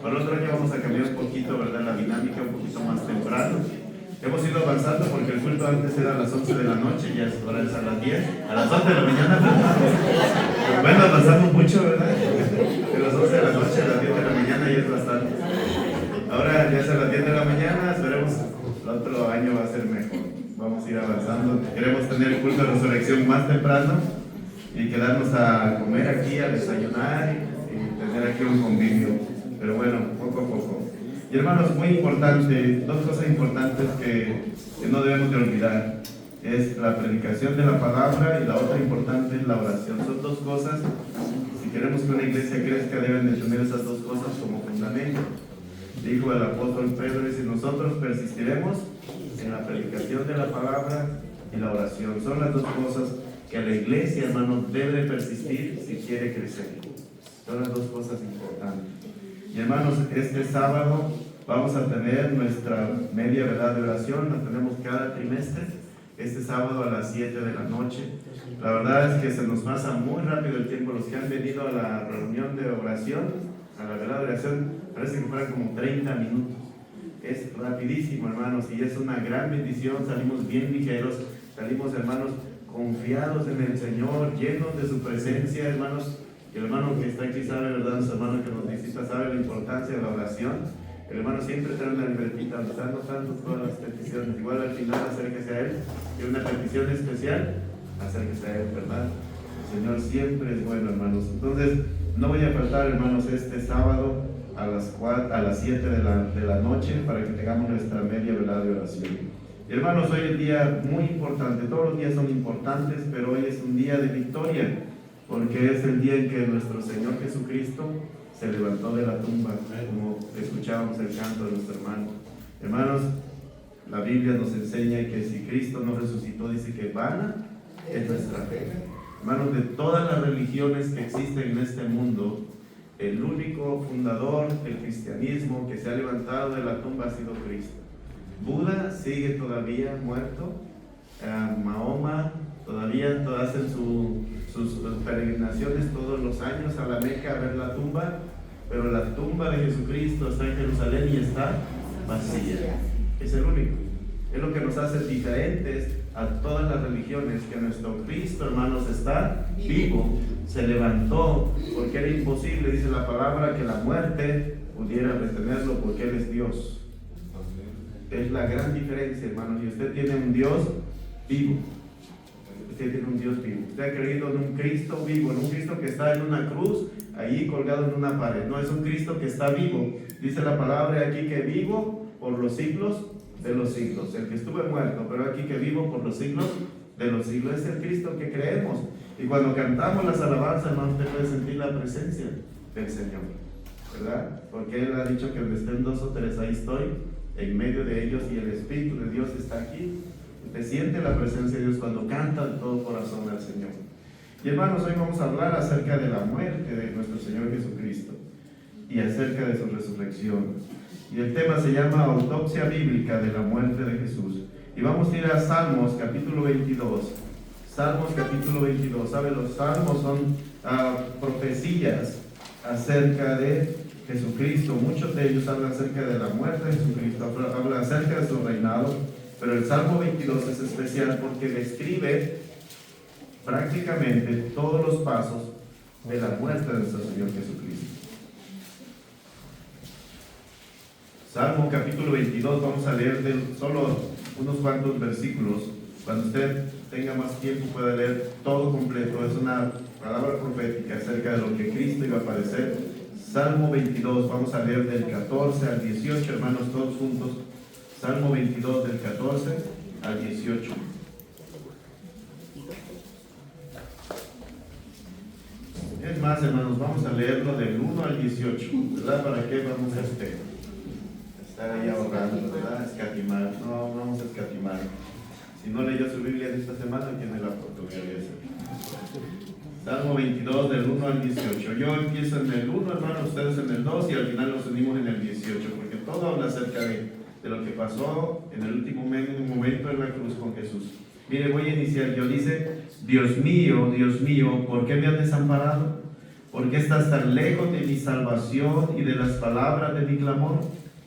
Para el otro año vamos a cambiar un poquito, ¿verdad? La dinámica, un poquito más temprano. Hemos ido avanzando porque el culto antes era a las 11 de la noche, ya ahora es a las 10, a las 11 de la mañana. Bueno, avanzamos mucho, ¿verdad? De las 11 de la noche a las 10 de la mañana ya es bastante. Ahora ya es a las 10 de la mañana, esperemos el otro año va a ser mejor. Vamos a ir avanzando. Queremos tener el culto de resurrección más temprano y quedarnos a comer aquí, a desayunar y tener aquí un convivio. Pero bueno, poco a poco. Y hermanos, muy importante, dos cosas importantes que no debemos de olvidar. Es la predicación de la palabra y la otra importante es la oración. Son dos cosas, si queremos que una iglesia crezca, deben de tener esas dos cosas como fundamento. Dijo el apóstol Pedro, y si nosotros persistiremos en la predicación de la palabra y la oración. Son las dos cosas que la iglesia, hermano, debe persistir si quiere crecer. Son las dos cosas importantes. Y hermanos, este sábado vamos a tener nuestra media verdad de oración, la tenemos cada trimestre, este sábado a las 7 de la noche. La verdad es que se nos pasa muy rápido el tiempo. Los que han venido a la reunión de oración, a la verdad de oración, parece que fueran como 30 minutos. Es rapidísimo, hermanos, y es una gran bendición. Salimos bien ligeros, salimos, hermanos, confiados en el Señor, llenos de su presencia, hermanos. Y el hermano que está aquí sabe, ¿verdad? Nuestro hermano que nos visita sabe la importancia de la oración. El hermano siempre trae una libretita donde está anotando todas las peticiones. Igual al final acérquese a él. Tiene una petición especial, acérquese a él, ¿verdad? El Señor siempre es bueno, hermanos. Entonces, no voy a faltar, hermanos, este sábado a las 7 de la noche para que tengamos nuestra media verdad de oración. Y hermanos, hoy es un día muy importante. Todos los días son importantes, pero hoy es un día de victoria, porque es el día en que nuestro Señor Jesucristo se levantó de la tumba, como escuchábamos el canto de nuestro hermano. Hermanos, la Biblia nos enseña que si Cristo no resucitó, dice que vana es nuestra fe. Hermanos, de todas las religiones que existen en este mundo, el único fundador del cristianismo que se ha levantado de la tumba ha sido Cristo. Buda sigue todavía muerto, Mahoma todavía hacen sus peregrinaciones todos los años a la Meca a ver la tumba, pero la tumba de Jesucristo está en Jerusalén y está vacía. Es el único. Es lo que nos hace diferentes a todas las religiones, que nuestro Cristo, hermanos, está vivo, se levantó, porque era imposible, dice la palabra, que la muerte pudiera retenerlo, porque Él es Dios. Es la gran diferencia, hermanos, y usted tiene un Dios vivo. Usted tiene un Dios vivo. Usted ha creído en un Cristo vivo, en un Cristo que está en una cruz, allí colgado en una pared. No, es un Cristo que está vivo. Dice la palabra aquí que vivo por los siglos de los siglos. El que estuve muerto, pero aquí que vivo por los siglos de los siglos. Es el Cristo que creemos. Y cuando cantamos las alabanzas, hermano, usted puede sentir la presencia del Señor, ¿verdad? Porque Él ha dicho que donde estén dos o tres, ahí estoy, en medio de ellos, y el Espíritu de Dios está aquí. Usted siente la presencia de Dios cuando canta de todo corazón al Señor. Y hermanos, hoy vamos a hablar acerca de la muerte de nuestro Señor Jesucristo y acerca de su resurrección. Y el tema se llama Autopsia Bíblica de la muerte de Jesús. Y vamos a ir a Salmos capítulo 22. Salmos capítulo 22. ¿Saben? Los salmos son profecías acerca de Jesucristo. Muchos de ellos hablan acerca de la muerte de Jesucristo, hablan acerca de su reinado, pero el Salmo 22 es especial porque describe prácticamente todos los pasos de la muerte de nuestro Señor Jesucristo. Salmo capítulo 22, vamos a leer solo unos cuantos versículos. Cuando usted tenga más tiempo puede leer todo completo. Es una palabra profética acerca de lo que Cristo iba a padecer. Salmo 22, vamos a leer del 14 al 18, hermanos, todos juntos. Salmo 22 del 14 al 18. Es más, hermanos, vamos a leerlo del 1 al 18, ¿verdad? ¿Para qué vamos a estar ahí ahorrando, ¿verdad? Escatimar. No vamos a escatimar. Si no leyó su Biblia en esta semana, tiene la oportunidad de hacerlo. Salmo 22 del 1 al 18. Yo empiezo en el 1, hermanos, ustedes en el 2 y al final nos unimos en el 18, porque todo habla acerca de lo que pasó en el último momento en la cruz con Jesús. Mire, voy a iniciar. Yo dice: Dios mío, ¿por qué me has desamparado? ¿Por qué estás tan lejos de mi salvación y de las palabras de mi clamor?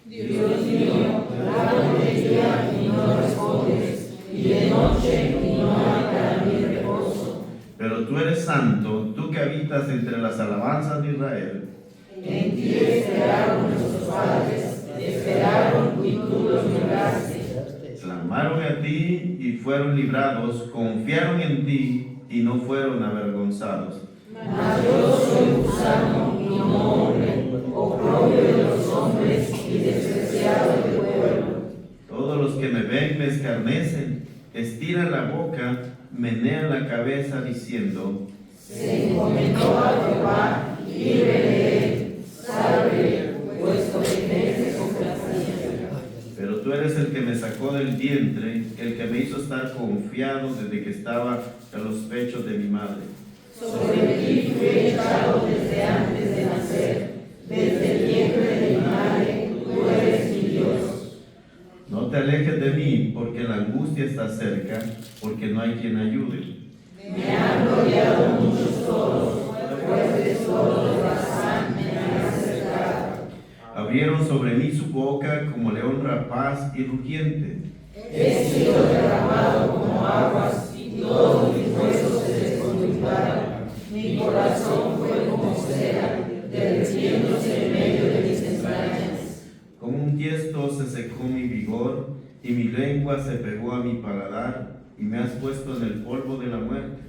Dios mío, clamo de día y no respondes, y de noche y no hay para mí reposo. Pero tú eres santo, tú que habitas entre las alabanzas de Israel. En ti esperaron nuestros padres, esperaron y tú los libraste. Clamaron a ti y fueron librados, confiaron en ti y no fueron avergonzados. Mas yo soy gusano y no hombre, oprobio de los hombres y despreciado del pueblo. Todos los que me ven me escarnecen, estiran la boca, menean la cabeza diciendo: Se encomendó a Jehová, libre de él, salve, puesto defensa contra sí. Pero tú eres el que me sacó del vientre, el que me hizo estar confiado desde que estaba en los pechos de mi madre. Sobre ti fui echado desde antes de nacer, desde el vientre de mi madre, tú eres mi Dios. No te alejes de mí, porque la angustia está cerca, porque no hay quien ayude. Me han rodeado muchos toros, fuertes toros de Basán me han acercado. Abrieron sobre mí su boca como león rapaz y rugiente. He sido derramado como aguas, y todos mis huesos se desconjugaron. Mi corazón fue como cera, derritiéndose en medio de mis entrañas. Como un tiesto se secó mi vigor, y mi lengua se pegó a mi paladar, y me has puesto en el polvo de la muerte.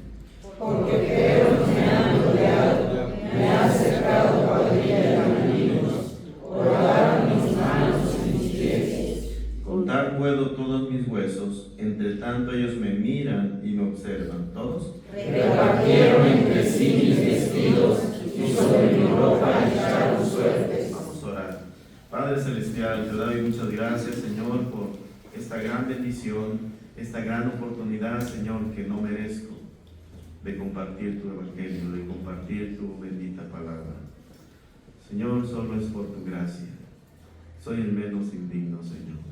Porque perros me han rodeado, me han cercado cuadrilla de malignos, rodaron mis manos y mis pies. Contar puedo todos mis huesos, entre tanto ellos me miran y me observan. ¿Todos? Repartieron entre sí mis vestidos, y sobre mi ropa echaron suertes. Vamos a orar. Padre Celestial, te doy muchas gracias, Señor, por esta gran bendición, esta gran oportunidad, Señor, que no merezco, de compartir tu evangelio, de compartir tu bendita palabra. Señor, solo es por tu gracia. Soy el menos indigno, Señor.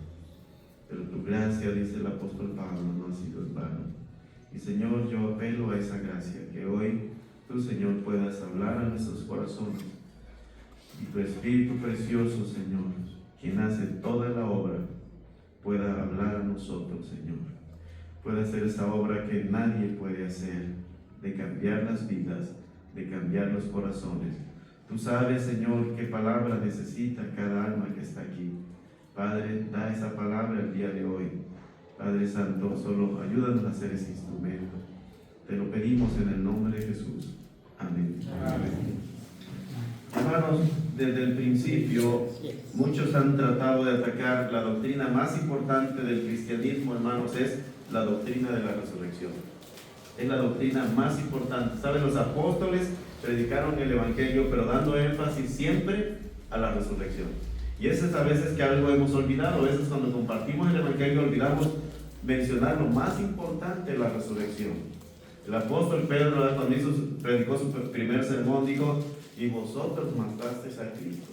Pero tu gracia, dice el apóstol Pablo, no ha sido en vano. Y Señor, yo apelo a esa gracia, que hoy tú, Señor, puedas hablar a nuestros corazones. Y tu Espíritu precioso, Señor, quien hace toda la obra, pueda hablar a nosotros, Señor. Pueda hacer esa obra que nadie puede hacer, de cambiar las vidas, de cambiar los corazones. Tú sabes, Señor, qué palabra necesita cada alma que está aquí. Padre, da esa palabra el día de hoy. Padre Santo, solo ayúdanos a hacer ese instrumento. Te lo pedimos en el nombre de Jesús. Amén. Amén. Hermanos, desde el principio, muchos han tratado de atacar la doctrina más importante del cristianismo, hermanos, es la doctrina de la resurrección. Es la doctrina más importante. ¿Saben? Los apóstoles predicaron el evangelio, pero dando énfasis siempre a la resurrección. Y eso es a veces que algo hemos olvidado. A veces cuando compartimos el evangelio olvidamos mencionar lo más importante, la resurrección. El apóstol Pedro, cuando predicó su primer sermón, dijo: y vosotros matasteis a Cristo.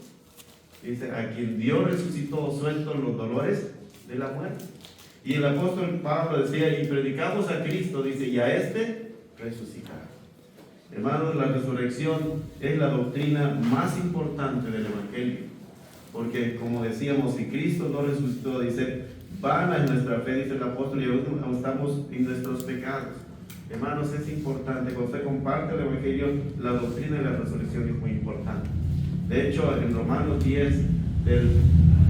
Dice: a quien Dios resucitó, sueltos los dolores de la muerte. Y el apóstol Pablo decía: y predicamos a Cristo, dice, y a este resucitar. Hermanos, la resurrección es la doctrina más importante del evangelio. Porque, como decíamos, si Cristo no resucitó, dice, vana es nuestra fe, dice el apóstol, y aún estamos en nuestros pecados. Hermanos, es importante, cuando usted comparte el evangelio, la doctrina de la resurrección es muy importante. De hecho, en Romanos 10, del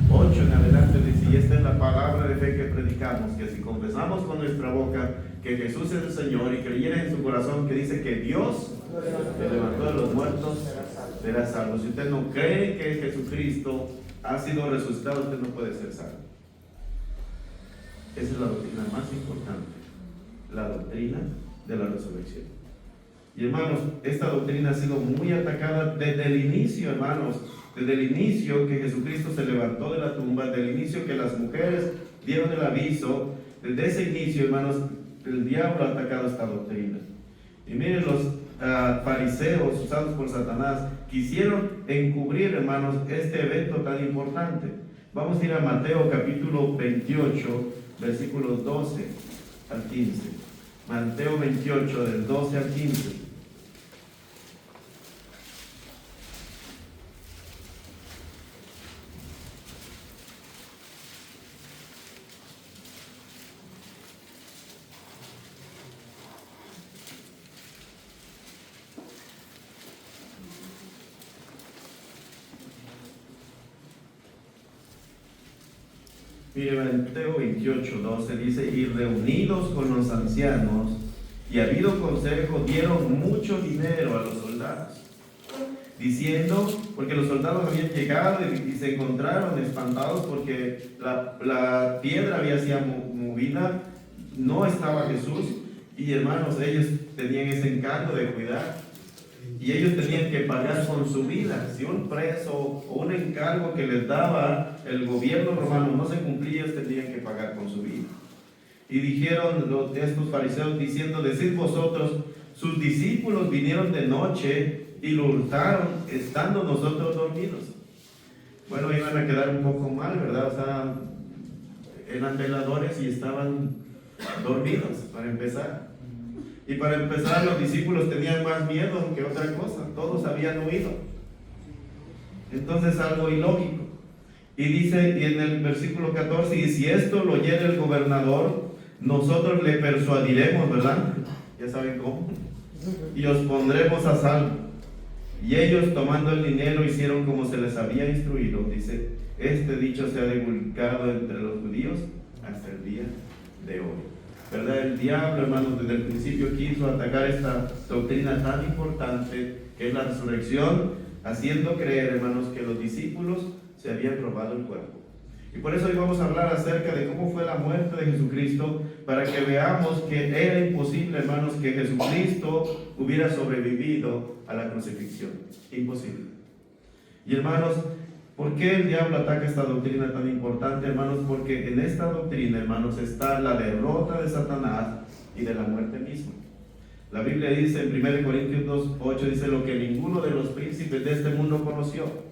8 en adelante, dice: y esta es la palabra de fe que predicamos, que si confesamos con nuestra boca que Jesús es el Señor y creyera en su corazón que dice que Dios le levantó de los muertos, será salvo. Si usted no cree que Jesucristo ha sido resucitado, usted no puede ser salvo. Esa es la doctrina más importante, la doctrina de la resurrección. Y hermanos, esta doctrina ha sido muy atacada desde el inicio, hermanos, desde el inicio que Jesucristo se levantó de la tumba, desde el inicio que las mujeres dieron el aviso, desde ese inicio, hermanos, el diablo ha atacado esta doctrina. Y miren, los fariseos usados por Satanás quisieron encubrir, hermanos, este evento tan importante. Vamos a ir a Mateo capítulo 28, versículos 12 al 15. Mateo 28, del 12 al 15. Mire, Mateo 28:12 dice, y reunidos con los ancianos y habido consejo, dieron mucho dinero a los soldados, diciendo, porque los soldados habían llegado y se encontraron espantados porque la piedra había sido movida, no estaba Jesús, y hermanos, ellos tenían ese encargo de cuidar, y ellos tenían que pagar con su vida. Si un preso o un encargo que les daba el gobierno romano no se cumplía, ellos tenían que pagar con su vida. Y dijeron los de estos fariseos diciendo, decid vosotros, sus discípulos vinieron de noche y lo hurtaron estando nosotros dormidos. Bueno, iban a quedar un poco mal, ¿verdad? O sea, eran veladores y estaban dormidos, para empezar. Y para empezar, los discípulos tenían más miedo que otra cosa. Todos habían huido. Entonces, algo ilógico. Y dice, y en el versículo 14, y si esto lo oyere el gobernador, nosotros le persuadiremos, ¿verdad? Ya saben cómo. Y os pondremos a salvo. Y ellos, tomando el dinero, hicieron como se les había instruido. Dice, este dicho se ha divulgado entre los judíos hasta el día de hoy. ¿Verdad? El diablo, hermanos, desde el principio quiso atacar esta doctrina tan importante que es la resurrección, haciendo creer, hermanos, que los discípulos se habían robado el cuerpo. Y por eso hoy vamos a hablar acerca de cómo fue la muerte de Jesucristo, para que veamos que era imposible, hermanos, que Jesucristo hubiera sobrevivido a la crucifixión. Imposible. Y hermanos, ¿por qué el diablo ataca esta doctrina tan importante, hermanos? Porque en esta doctrina, hermanos, está la derrota de Satanás y de la muerte misma. La Biblia dice en 1 Corintios 2:8, dice, lo que ninguno de los príncipes de este mundo conoció.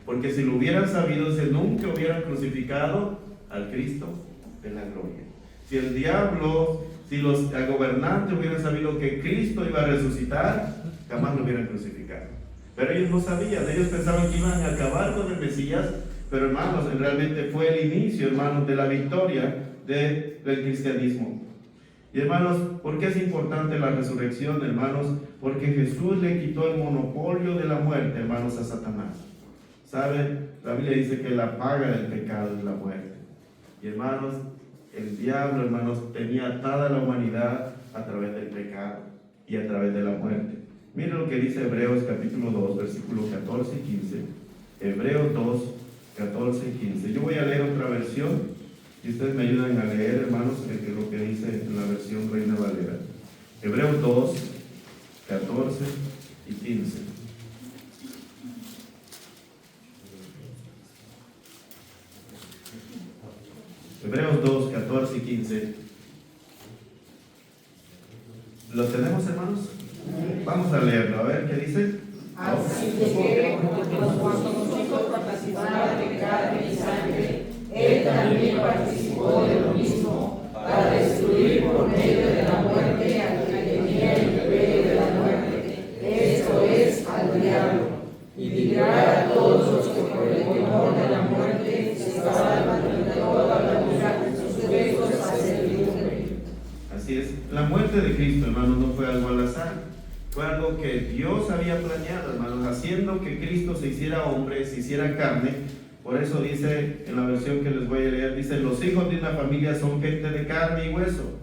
Porque si lo hubieran sabido, se nunca hubieran crucificado al Cristo de la gloria. Si el diablo, si los gobernantes hubieran sabido que Cristo iba a resucitar, jamás lo hubieran crucificado. Pero ellos no sabían, ellos pensaban que iban a acabar con el Mesías, pero hermanos, realmente fue el inicio, hermanos, de la victoria del cristianismo. Y hermanos, ¿por qué es importante la resurrección, hermanos? Porque Jesús le quitó el monopolio de la muerte, hermanos, a Satanás. ¿Saben? La Biblia dice que la paga del pecado es la muerte. Y hermanos, el diablo, hermanos, tenía atada la humanidad a través del pecado y a través de la muerte. Miren lo que dice Hebreos capítulo 2, versículos 14 y 15. Hebreos 2, 14 y 15. Yo voy a leer otra versión y ustedes me ayudan a leer, hermanos, lo que dice en la versión Reina Valera. Hebreos 2, 14 y 15. Hebreos 2, 14 y 15. ¿Lo tenemos, hermanos? Vamos a leerlo, a ver qué dice. Así que, por cuanto nosotros participamos de carne y sangre, Él también participó de lo mismo, para destruir por medio de la muerte al que tenía el imperio de la muerte, esto es, al diablo, y librar a todos los que por el temor de la muerte se estaban de toda la vida sujetos a servidumbre. Así es, la muerte de Cristo, hermanos, no fue algo al azar. Fue algo que Dios había planeado, hermanos, haciendo que Cristo se hiciera hombre, se hiciera carne. Por eso dice, en la versión que les voy a leer, dice, los hijos de una familia son gente de carne y hueso.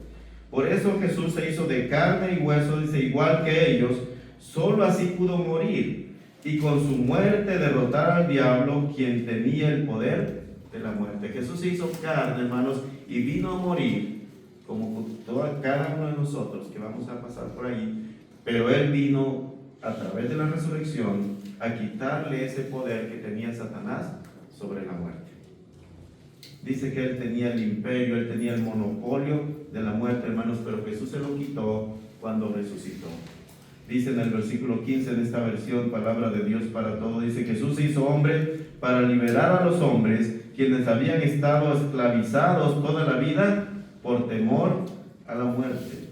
Por eso Jesús se hizo de carne y hueso, dice, igual que ellos, solo así pudo morir. Y con su muerte derrotar al diablo, quien tenía el poder de la muerte. Jesús se hizo carne, hermanos, y vino a morir, como cada uno de nosotros que vamos a pasar por ahí. Pero Él vino a través de la resurrección a quitarle ese poder que tenía Satanás sobre la muerte. Dice que Él tenía el imperio, Él tenía el monopolio de la muerte, hermanos, pero Jesús se lo quitó cuando resucitó. Dice en el versículo 15 de esta versión, palabra de Dios para todos, dice, Jesús se hizo hombre para liberar a los hombres, quienes habían estado esclavizados toda la vida por temor a la muerte.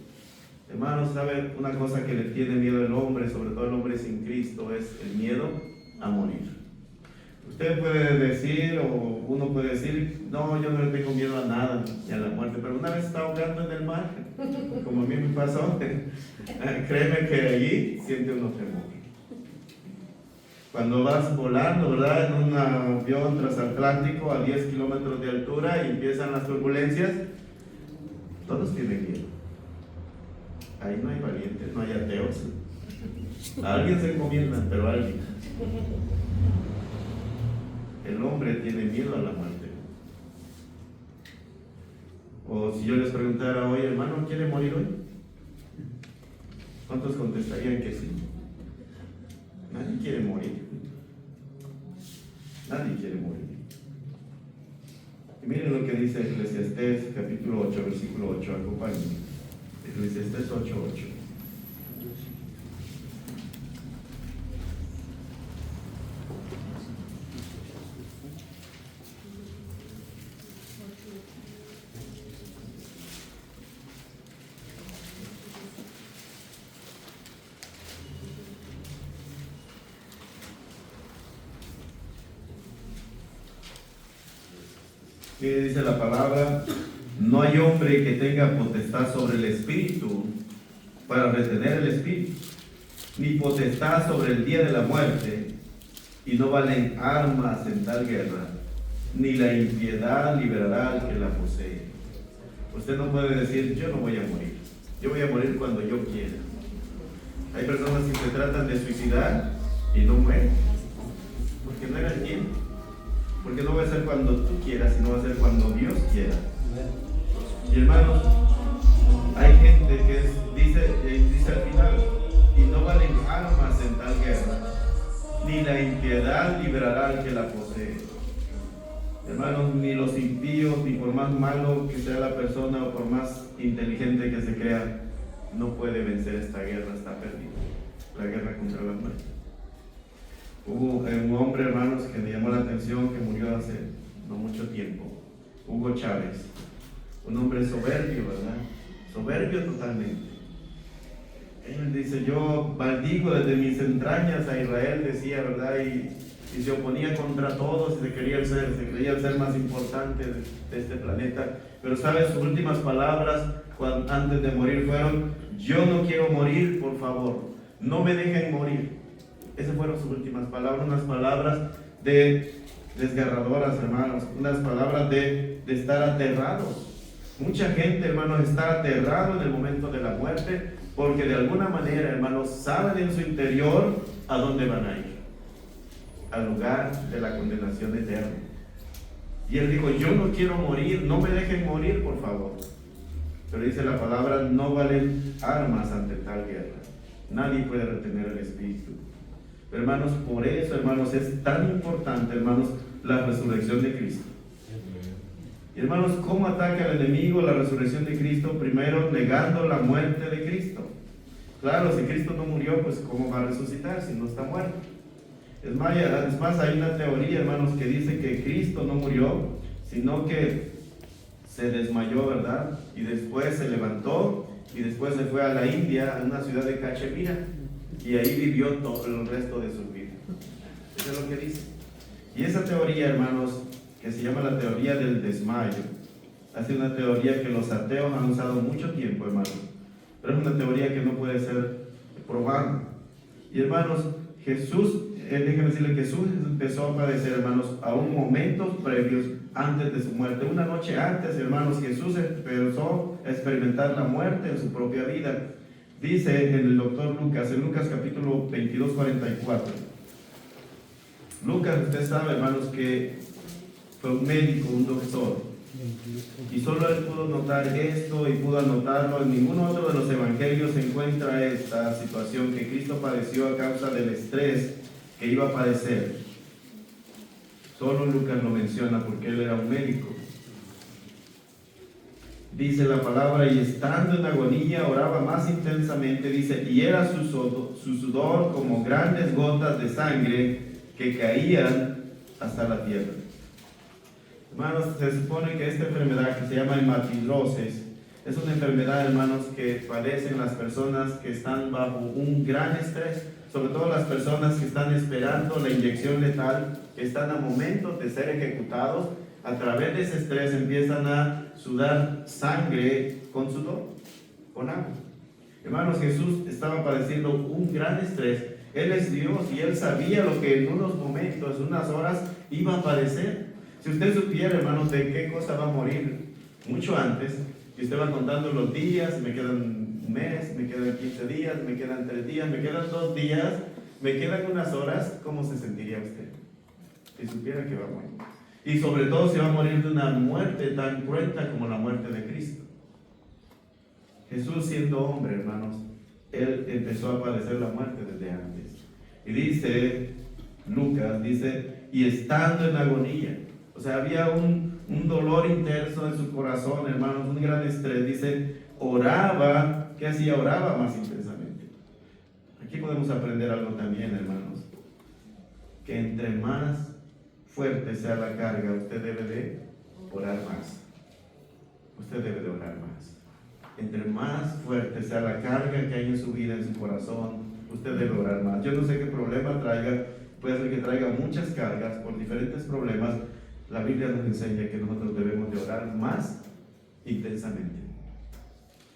Hermanos, ¿saben? Una cosa que le tiene miedo el hombre, sobre todo el hombre sin Cristo, es el miedo a morir. Usted puede decir, o uno puede decir, no, yo no le tengo miedo a nada, ni a la muerte, pero una vez está ahogando en el mar, como a mí me pasó, créeme que allí siente uno temor. Cuando vas volando, ¿verdad? En un avión transatlántico a 10 kilómetros de altura y empiezan las turbulencias, todos tienen miedo. Ahí no hay valientes, no hay ateos. A alguien se encomiendan, pero a alguien. El hombre tiene miedo a la muerte. O si yo les preguntara hoy, hermano, ¿quiere morir hoy? ¿Cuántos contestarían que sí? Nadie quiere morir. Nadie quiere morir. Y miren lo que dice Eclesiastés capítulo 8, versículo 8. Acompáñenme. Eclesiastés 8:8. ¿Qué dice la palabra? No hay hombre que tenga potestad sobre el espíritu para retener el espíritu, ni potestad sobre el día de la muerte, y no valen armas en tal guerra, ni la impiedad liberará al que la posee. Usted no puede decir, yo no voy a morir, yo voy a morir cuando yo quiera. Hay personas que se tratan de suicidar y no mueren, porque no era el tiempo. Porque no va a ser cuando tú quieras, sino va a ser cuando Dios quiera. Y hermanos, hay gente que dice al final, y no valen armas en tal guerra, ni la impiedad liberará al que la posee. Hermanos, ni los impíos, ni por más malo que sea la persona o por más inteligente que se crea, no puede vencer esta guerra, está perdida. La guerra contra la muerte. Hubo un hombre, hermanos, que me llamó la atención, que murió hace no mucho tiempo, Hugo Chávez, un hombre soberbio, ¿verdad? Soberbio totalmente. Él dice, yo maldigo desde mis entrañas a Israel, decía, ¿verdad? Y se oponía contra todos, se creía el ser más importante de este planeta. Pero ¿sabes? Sus últimas palabras antes de morir fueron, yo no quiero morir, por favor, no me dejen morir. Esas fueron sus últimas palabras, unas palabras desgarradoras, hermanos, unas palabras de estar aterrados. Mucha gente, hermanos, está aterrado en el momento de la muerte, porque de alguna manera, hermanos, saben en su interior a dónde van a ir, al lugar de la condenación eterna. Y él dijo, yo no quiero morir, no me dejen morir, por favor. Pero dice la palabra, no valen armas ante tal guerra. Nadie puede retener el espíritu. Hermanos, por eso, hermanos, es tan importante, hermanos, la resurrección de Cristo. Y hermanos, ¿cómo ataca el enemigo la resurrección de Cristo? Primero, negando la muerte de Cristo. Claro, si Cristo no murió, pues ¿cómo va a resucitar si no está muerto? Es más, hay una teoría, hermanos, que dice que Cristo no murió, sino que se desmayó, ¿verdad? Y después se levantó y después se fue a la India, a una ciudad de Cachemira. Y ahí vivió todo el resto de su vida. Eso es lo que dice. Y esa teoría, hermanos, que se llama la teoría del desmayo, ha sido una teoría que los ateos han usado mucho tiempo, hermanos. Pero es una teoría que no puede ser probada. Y hermanos, déjenme decirle que Jesús empezó a padecer, hermanos, a un momento previos antes de su muerte. Una noche antes, hermanos, Jesús empezó a experimentar la muerte en su propia vida. Dice en el doctor Lucas, en Lucas capítulo 22, 44. Lucas, usted sabe, hermanos, que fue un médico, un doctor. Y solo él pudo notar esto y pudo anotarlo. En ningún otro de los evangelios se encuentra esta situación que Cristo padeció a causa del estrés que iba a padecer. Solo Lucas lo menciona porque él era un médico. Dice la palabra, y estando en agonía oraba más intensamente, dice, y era su sudor como grandes gotas de sangre que caían hasta la tierra. Hermanos, se supone que esta enfermedad que se llama hematirosis es una enfermedad, hermanos, que padecen las personas que están bajo un gran estrés, sobre todo las personas que están esperando la inyección letal, que están a momentos de ser ejecutados. A través de ese estrés empiezan a sudar sangre con sudor, con agua. Hermanos, Jesús estaba padeciendo un gran estrés Él es Dios y Él sabía lo que en unos momentos, unas horas, iba a padecer. Si usted supiera, hermanos, de qué cosa va a morir mucho antes, y usted va contando los días, me quedan un mes, me quedan 15 días, me quedan 3 días, me quedan 2 días, me quedan unas horas, ¿cómo se sentiría usted? Si supiera que va a morir. Y sobre todo si va a morir de una muerte tan cruenta como la muerte de Cristo. Jesús, siendo hombre, hermanos, Él empezó a padecer la muerte desde antes. Y dice, Lucas, dice, y estando en agonía. O sea, había un dolor intenso en su corazón, hermanos, un gran estrés. Dice, oraba. ¿Qué hacía? Oraba más intensamente. Aquí podemos aprender algo también, hermanos. Que entre más fuerte sea la carga, usted debe de orar más. Usted debe de orar más. Entre más fuerte sea la carga que hay en su vida, en su corazón, usted debe orar más. Yo no sé qué problema traiga, puede ser que traiga muchas cargas por diferentes problemas. La Biblia nos enseña que nosotros debemos de orar más intensamente.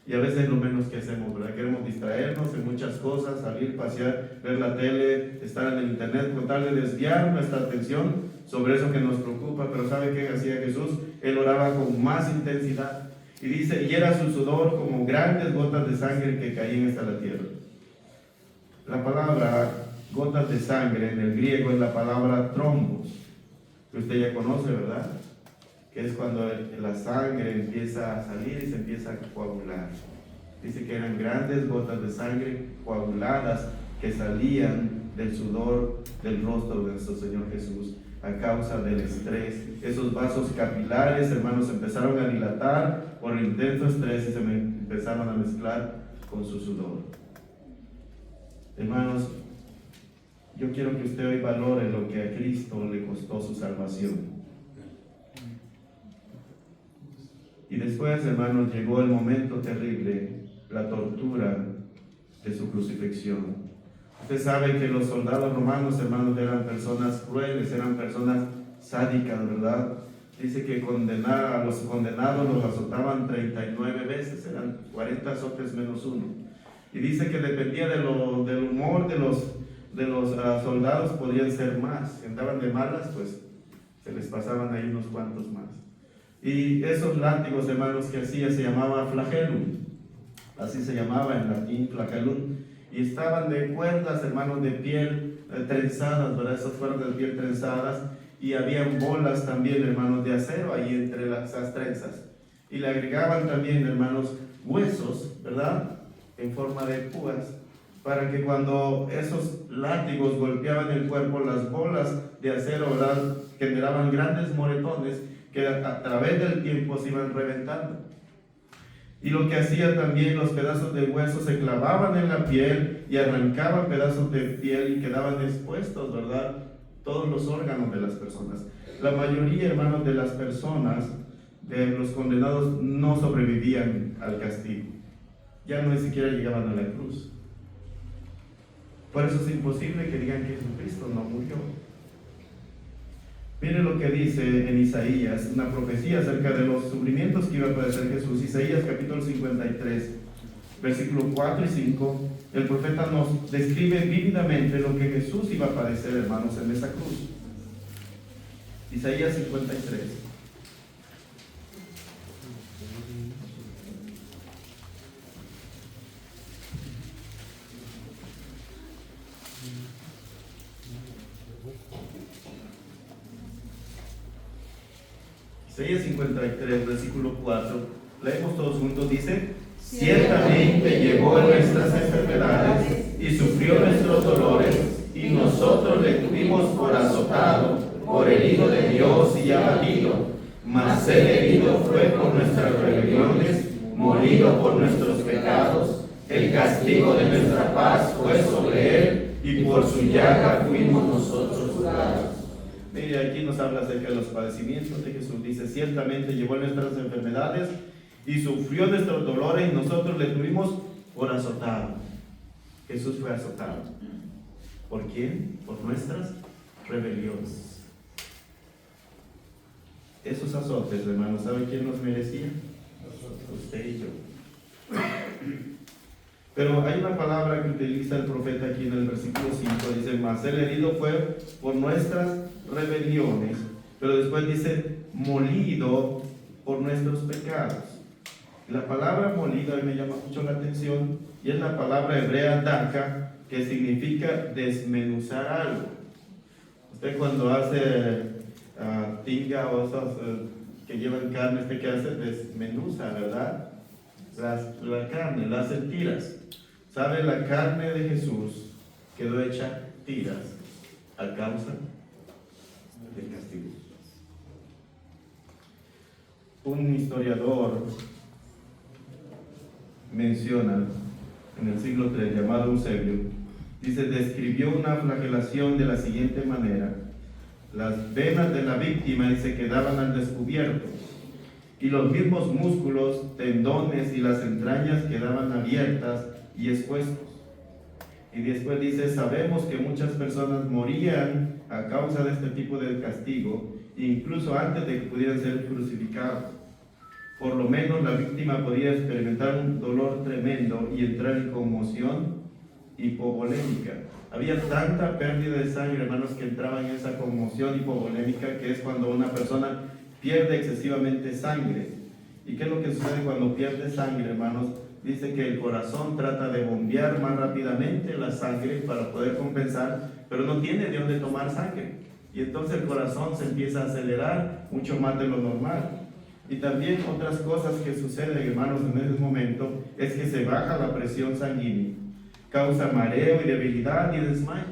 Y a veces lo menos que hacemos, ¿verdad? Queremos distraernos en muchas cosas, salir, pasear, ver la tele, estar en el internet, tratar de desviar nuestra atención sobre eso que nos preocupa. Pero ¿sabe qué hacía Jesús? Él oraba con más intensidad. Y dice, y era su sudor como grandes gotas de sangre que caían hasta la tierra. La palabra gotas de sangre en el griego es la palabra trombos, que usted ya conoce, ¿verdad? Que es cuando la sangre empieza a salir y se empieza a coagular. Dice que eran grandes gotas de sangre coaguladas que salían del sudor del rostro de nuestro Señor Jesús a causa del estrés. Esos vasos capilares, hermanos, empezaron a dilatar por el intenso estrés y se empezaron a mezclar con su sudor. Hermanos, yo quiero que usted hoy valore lo que a Cristo le costó su salvación. Y después, hermanos, llegó el momento terrible, la tortura de su crucifixión. Usted sabe que los soldados romanos, hermanos, eran personas crueles, eran personas sádicas, ¿verdad? Dice que a los condenados los azotaban 39 veces, eran 40 azotes menos uno. Y dice que dependía del humor de los soldados, podían ser más. Si andaban de malas, pues se les pasaban ahí unos cuantos más. Y esos látigos, hermanos, que hacía se llamaba flagellum, así se llamaba en latín, flagellum, y estaban de cuerdas, hermanos, de piel trenzadas, ¿verdad? Esas cuerdas de piel trenzadas, y habían bolas también, hermanos, de acero ahí entre esas trenzas, y le agregaban también, hermanos, huesos, ¿verdad?, en forma de púas, para que cuando esos látigos golpeaban el cuerpo, las bolas de acero, ¿verdad?, generaban grandes moretones que a través del tiempo se iban reventando. Y lo que hacía también, los pedazos de hueso se clavaban en la piel y arrancaban pedazos de piel y quedaban expuestos, ¿verdad?, todos los órganos de las personas. La mayoría, hermanos, de las personas, de los condenados, no sobrevivían al castigo. Ya no ni siquiera llegaban a la cruz. Por eso es imposible que digan que Jesucristo no murió. Miren lo que dice en Isaías, una profecía acerca de los sufrimientos que iba a padecer Jesús. Isaías capítulo 53, versículos 4 y 5. El profeta nos describe vívidamente lo que Jesús iba a padecer, hermanos, en esa cruz. Isaías 53. Isaías 53, versículo 4, leemos todos juntos, dice: ciertamente llevó nuestras enfermedades y sufrió nuestros dolores, y nosotros le tuvimos por azotado, por herido de Dios y abatido. Mas él herido fue por nuestras rebeliones, molido por nuestros pecados. El castigo de nuestra paz fue sobre él, y por su llaga fuimos nosotros curados. Mire, aquí nos habla acerca de los padecimientos de Jesús. Dice: ciertamente llevó nuestras enfermedades y sufrió nuestros dolores, y nosotros le tuvimos por azotado. Jesús fue azotado. ¿Por quién? Por nuestras rebeliones. Esos azotes, hermanos, ¿sabe quién los merecía? Usted y yo. Pero hay una palabra que utiliza el profeta aquí en el versículo 5, dice, mas el herido fue por nuestras rebeliones, pero después dice, molido por nuestros pecados. La palabra molido a mí me llama mucho la atención, y es la palabra hebrea daka, que significa desmenuzar algo. Usted cuando hace tinga o esos que llevan carne, ¿usted qué hace? Desmenuza, ¿verdad? La carne, la hace tiras. ¿Sabe? La carne de Jesús quedó hecha tiras a causa del castigo. Un historiador menciona en el siglo III, llamado Eusebio, dice, describió una flagelación de la siguiente manera: las venas de la víctima, dice, quedaban al descubierto, y los mismos músculos, tendones y las entrañas quedaban abiertas y expuestos. Y después dice, sabemos que muchas personas morían a causa de este tipo de castigo, incluso antes de que pudieran ser crucificados. Por lo menos la víctima podía experimentar un dolor tremendo y entrar en conmoción hipovolémica. Había tanta pérdida de sangre, hermanos, que entraba en esa conmoción hipovolémica, que es cuando una persona pierde excesivamente sangre. ¿Y qué es lo que sucede cuando pierde sangre, hermanos? Dice que el corazón trata de bombear más rápidamente la sangre para poder compensar, pero no tiene de dónde tomar sangre. Y entonces el corazón se empieza a acelerar mucho más de lo normal. Y también otras cosas que suceden, hermanos, en ese momento, es que se baja la presión sanguínea, causa mareo y debilidad y desmayo.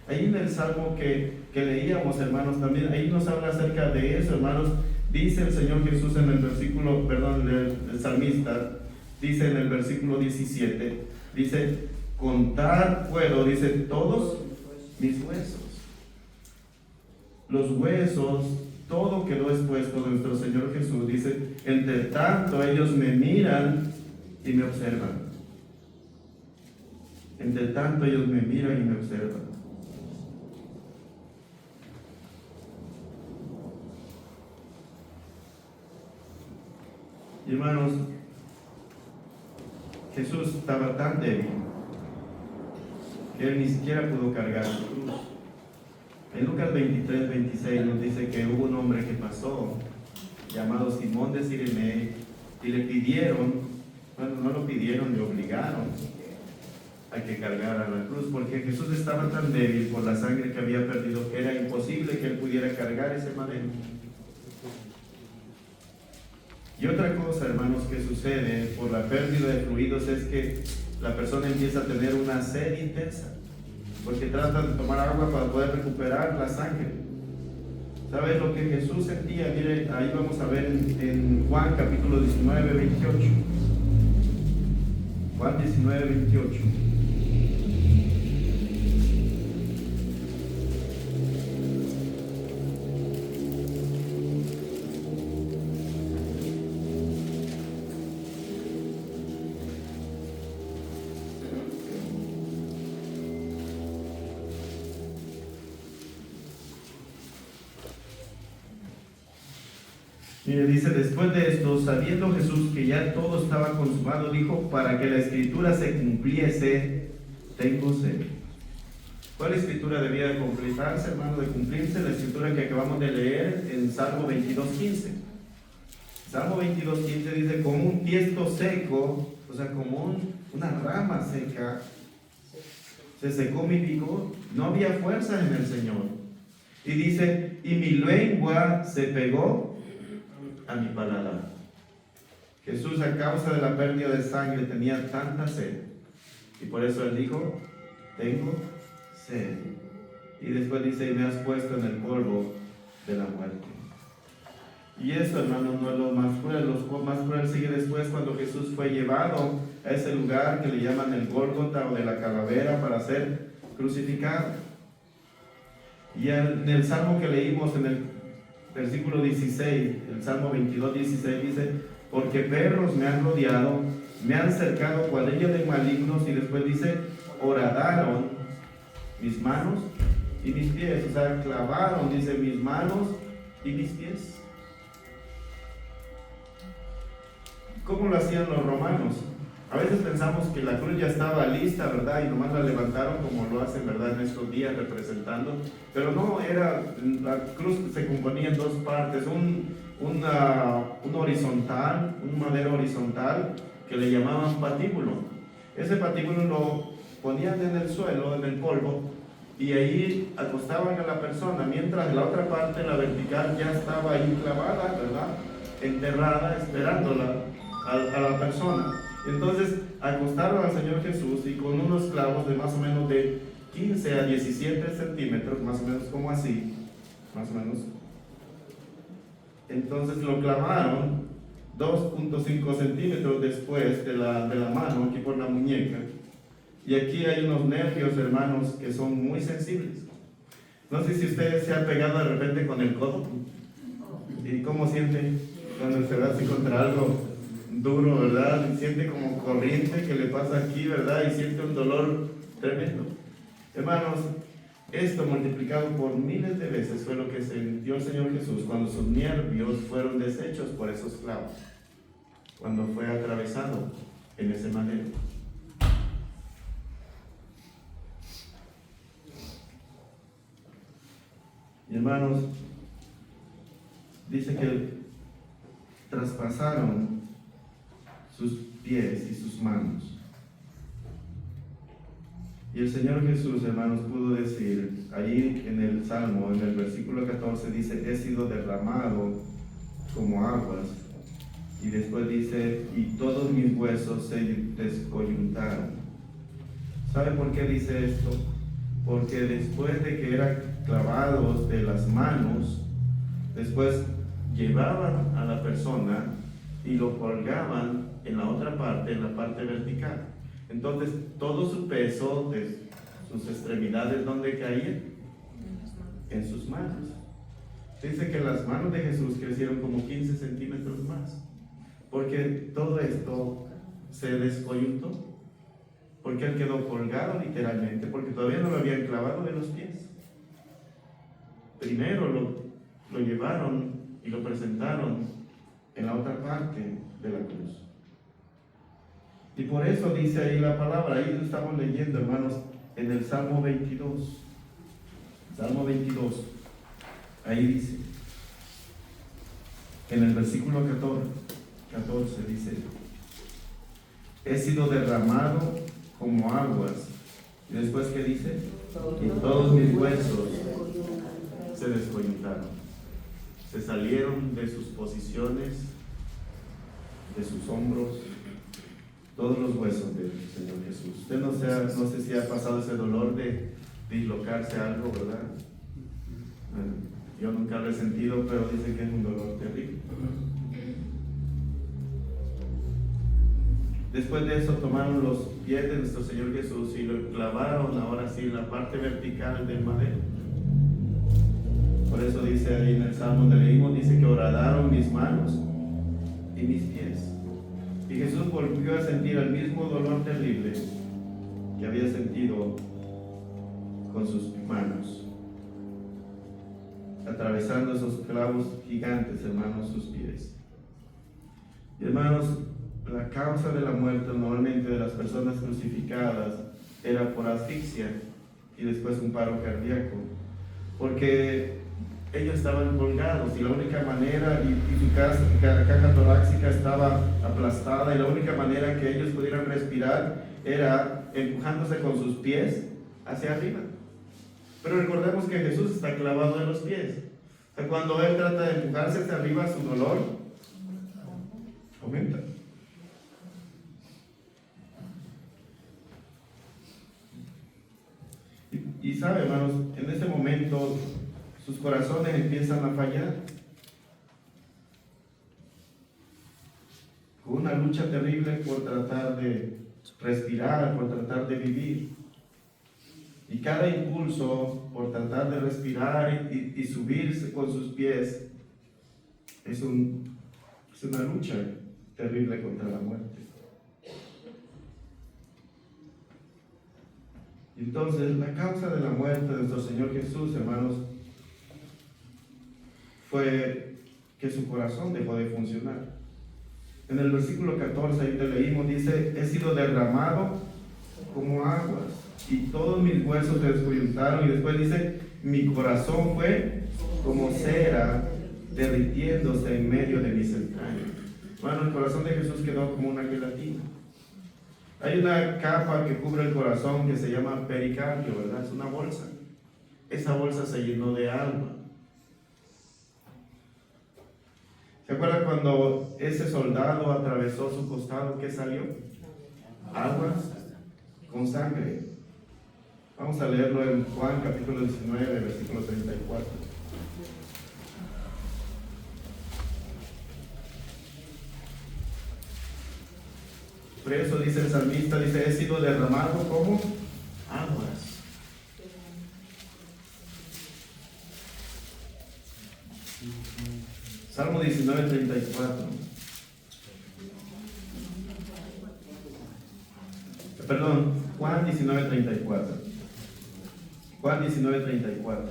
Ahí en el Salmo que leíamos, hermanos, también ahí nos habla acerca de eso, hermanos. Dice el Señor Jesús en el versículo, el salmista, dice en el versículo 17, dice, contar puedo, dice, todos mis huesos. Los huesos, todo quedó expuesto de nuestro Señor Jesús. Dice, entre tanto ellos me miran y me observan. Entre tanto ellos me miran y me observan. Y hermanos, Jesús estaba tan débil que él ni siquiera pudo cargar su cruz. En Lucas 23, 26 nos dice que hubo un hombre que pasó, llamado Simón de Sirene, y le pidieron, bueno, no lo pidieron, le obligaron a que cargara la cruz, porque Jesús estaba tan débil por la sangre que había perdido que era imposible que él pudiera cargar ese madero. Y otra cosa, hermanos, que sucede por la pérdida de fluidos es que la persona empieza a tener una sed intensa, porque trata de tomar agua para poder recuperar la sangre. ¿Sabes lo que Jesús sentía? Mire, ahí vamos a ver en Juan capítulo 19, 28. Juan 19, 28. Mire, dice, después de esto, sabiendo Jesús que ya todo estaba consumado, dijo, para que la escritura se cumpliese, tengo sed. ¿Cuál escritura debía de completarse, hermano, de cumplirse? La escritura que acabamos de leer en Salmo 22.15. Salmo 22.15 dice, como un tiesto seco, o sea, como una rama seca, se secó mi vigor, no había fuerza en el Señor. Y dice, y mi lengua se pegó a mi paladar. Jesús, a causa de la pérdida de sangre, tenía tanta sed, y por eso él dijo, tengo sed. Y después dice, y me has puesto en el polvo de la muerte. Y eso, hermanos, no es lo más cruel. Lo más cruel sigue después, cuando Jesús fue llevado a ese lugar que le llaman el Gólgota o de la calavera para ser crucificado. Y en el salmo que leímos en el versículo 16, el Salmo 22, 16 dice, porque perros me han rodeado, me han cercado cuadrilla de malignos, y después dice, horadaron mis manos y mis pies, o sea, clavaron, dice, mis manos y mis pies. ¿Cómo lo hacían los romanos? A veces pensamos que la cruz ya estaba lista, ¿verdad? Y nomás la levantaron como lo hacen, ¿verdad? En estos días representando. Pero no, la cruz se componía en dos partes. Un horizontal, un madero horizontal que le llamaban patíbulo. Ese patíbulo lo ponían en el suelo, en el polvo, y ahí acostaban a la persona, mientras la otra parte, la vertical, ya estaba ahí clavada, ¿verdad? Enterrada, esperándola a la persona. Entonces acostaron al Señor Jesús y con unos clavos de más o menos de 15 a 17 centímetros, más o menos como así, más o menos. Entonces lo clavaron 2.5 centímetros después de la mano, aquí por la muñeca. Y aquí hay unos nervios, hermanos, que son muy sensibles. No sé si ustedes se han pegado de repente con el codo. ¿Y cómo sienten cuando se da así contra algo duro, verdad? Siente como corriente que le pasa aquí, ¿verdad? Y siente un dolor tremendo. Hermanos, esto multiplicado por miles de veces fue lo que sintió el Señor Jesús cuando sus nervios fueron deshechos por esos clavos, cuando fue atravesado en ese madero. Y hermanos, dice que traspasaron sus pies y sus manos. Y el Señor Jesús, hermanos, pudo decir, allí en el Salmo, en el versículo 14, dice, he sido derramado como aguas. Y después dice, y todos mis huesos se descoyuntaron. ¿Sabe por qué dice esto? Porque después de que eran clavados de las manos, después llevaban a la persona y lo colgaban en la otra parte, en la parte vertical. Entonces, todo su peso de sus extremidades, ¿dónde caía? En sus manos. Dice que las manos de Jesús crecieron como 15 centímetros más, porque todo esto se descoyuntó, porque él quedó colgado literalmente, porque todavía no lo habían clavado de los pies. Primero lo llevaron y lo presentaron en la otra parte de la cruz. Y por eso dice ahí la palabra, ahí lo estamos leyendo, hermanos, en el Salmo 22. Salmo 22, ahí dice, en el versículo 14 dice, he sido derramado como aguas. Y después, ¿qué dice? Y todos mis huesos se descoyuntaron. Se salieron de sus posiciones, de sus hombros, todos los huesos del Señor Jesús. Usted no sé si ha pasado ese dolor de dislocarse algo, ¿verdad? Bueno, yo nunca lo he sentido, pero dicen que es un dolor terrible. Después de eso tomaron los pies de nuestro Señor Jesús y lo clavaron ahora sí en la parte vertical del madero. Por eso dice ahí en el Salmo donde leímos, dice que horadaron mis manos y mis pies. Y Jesús volvió a sentir el mismo dolor terrible que había sentido con sus manos, atravesando esos clavos gigantes, hermanos, sus pies. Y hermanos, la causa de la muerte normalmente de las personas crucificadas era por asfixia y después un paro cardíaco, porque ellos estaban colgados y la única manera, y su caja torácica estaba aplastada, y la única manera que ellos pudieran respirar era empujándose con sus pies hacia arriba. Pero recordemos que Jesús está clavado en los pies. O sea, cuando Él trata de empujarse hacia arriba, su dolor aumenta. Y sabe, hermanos, en este momento sus corazones empiezan a fallar, con una lucha terrible por tratar de respirar, por tratar de vivir. Y cada impulso por tratar de respirar y subirse con sus pies es una lucha terrible contra la muerte. Entonces, la causa de la muerte de nuestro Señor Jesús, hermanos, fue que su corazón dejó de funcionar. En el versículo 14, ahí te leímos, dice, he sido derramado como aguas y todos mis huesos se descoyuntaron. Y después dice, mi corazón fue como cera derritiéndose en medio de mis entrañas. Bueno, el corazón de Jesús quedó como una gelatina. Hay una capa que cubre el corazón que se llama pericardio, ¿verdad? Es una bolsa. Esa bolsa se llenó de agua. ¿Se acuerdan cuando ese soldado atravesó su costado? ¿Qué salió? Agua con sangre. Vamos a leerlo en Juan capítulo 19, versículo 34. Por eso dice el salmista, dice, he sido derramado como aguas. Salmo 19, 34. Perdón, Juan 19, 34. Juan 19, 34.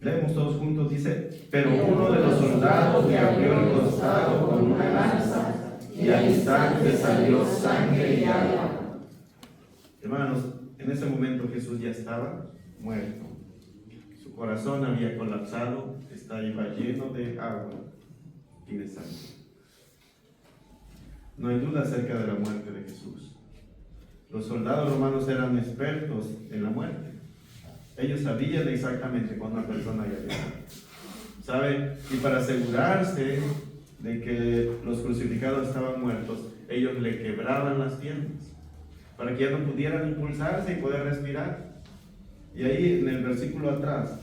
Leemos todos juntos, dice, pero uno de los soldados le abrió el costado con una lanza y al instante salió sangre y agua. Hermanos, en ese momento Jesús ya estaba muerto. Su corazón había colapsado, estaba lleno de agua y de sangre. No hay duda acerca de la muerte de Jesús. Los soldados romanos eran expertos en la muerte. Ellos sabían exactamente cuando una persona había muerto. ¿Sabe? Y para asegurarse de que los crucificados estaban muertos, ellos le quebraban las piernas para que ya no pudieran impulsarse y poder respirar. Y ahí en el versículo atrás,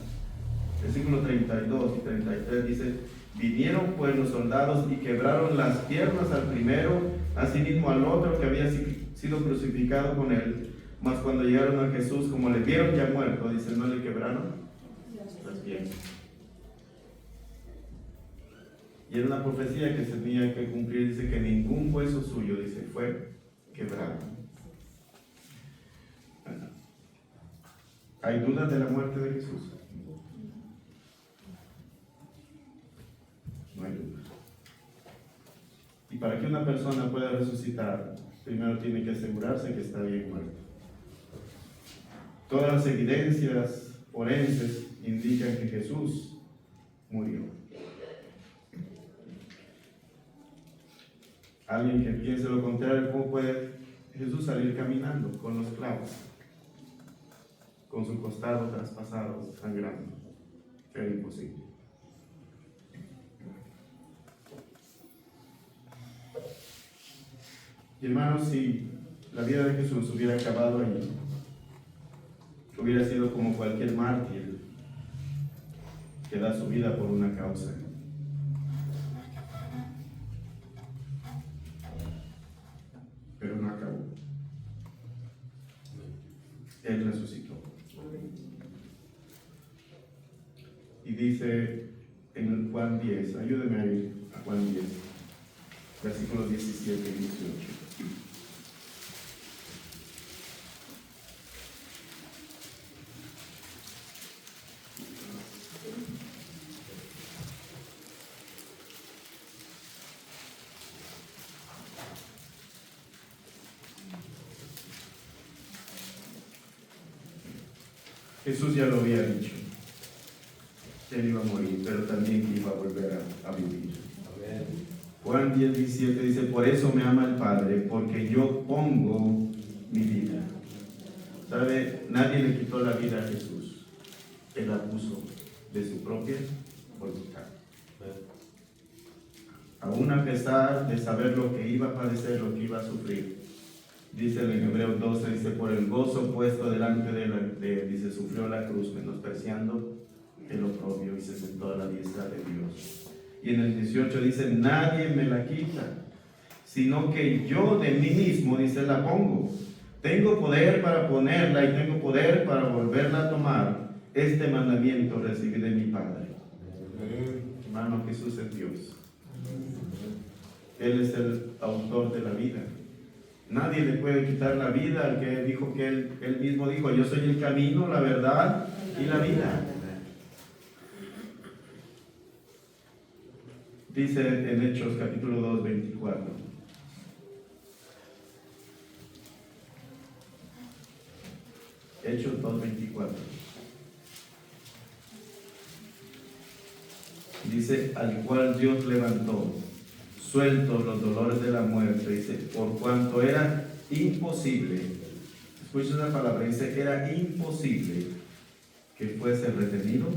versículo 32 y 33 dice, vinieron pues los soldados y quebraron las piernas al primero, asimismo al otro que había sido crucificado con él. Mas cuando llegaron a Jesús, como le vieron ya muerto, dice, no le quebraron las piernas. Y era una profecía que se tenía que cumplir, dice que ningún hueso suyo, dice, fue quebrado. ¿Hay dudas de la muerte de Jesús? No hay dudas. Y para que una persona pueda resucitar, primero tiene que asegurarse que está bien muerto. Todas las evidencias forenses indican que Jesús murió. Alguien que piense lo contrario, ¿cómo puede Jesús salir caminando con los clavos, con su costado traspasado, sangrando? Era imposible. Y hermanos, si la vida de Jesús hubiera acabado allí, hubiera sido como cualquier mártir que da su vida por una causa. Pero no acabó. Él resucitó. Y dice en Juan 10, ayúdeme a ir a Juan 10, versículos 17 y 18. Jesús ya lo había dicho, que él iba a morir, pero también que iba a volver a vivir. Amén. Juan 10, 17 dice, por eso me ama el Padre, porque yo pongo mi vida. ¿Sabe? Nadie le quitó la vida a Jesús. Él la puso de su propia voluntad. Aún a pesar de saber lo que iba a padecer, lo que iba a sufrir. Dice en Hebreos 12, dice, por el gozo puesto delante de él, dice, sufrió la cruz, menospreciando el oprobio y se sentó a la diestra de Dios. Y en el 18 dice, nadie me la quita, sino que yo de mí mismo, dice, la pongo. Tengo poder para ponerla y tengo poder para volverla a tomar. Este mandamiento recibí de mi Padre. Hermano, Jesús es Dios. Él es el autor de la vida. Nadie le puede quitar la vida al que dijo que él mismo dijo, yo soy el camino, la verdad y la vida. Dice en Hechos capítulo 2, 24. Hechos 2, 24. Dice, al cual Dios levantó, sueltos los dolores de la muerte, dice, por cuanto era imposible, escucha esa palabra, dice, era imposible que fuese retenido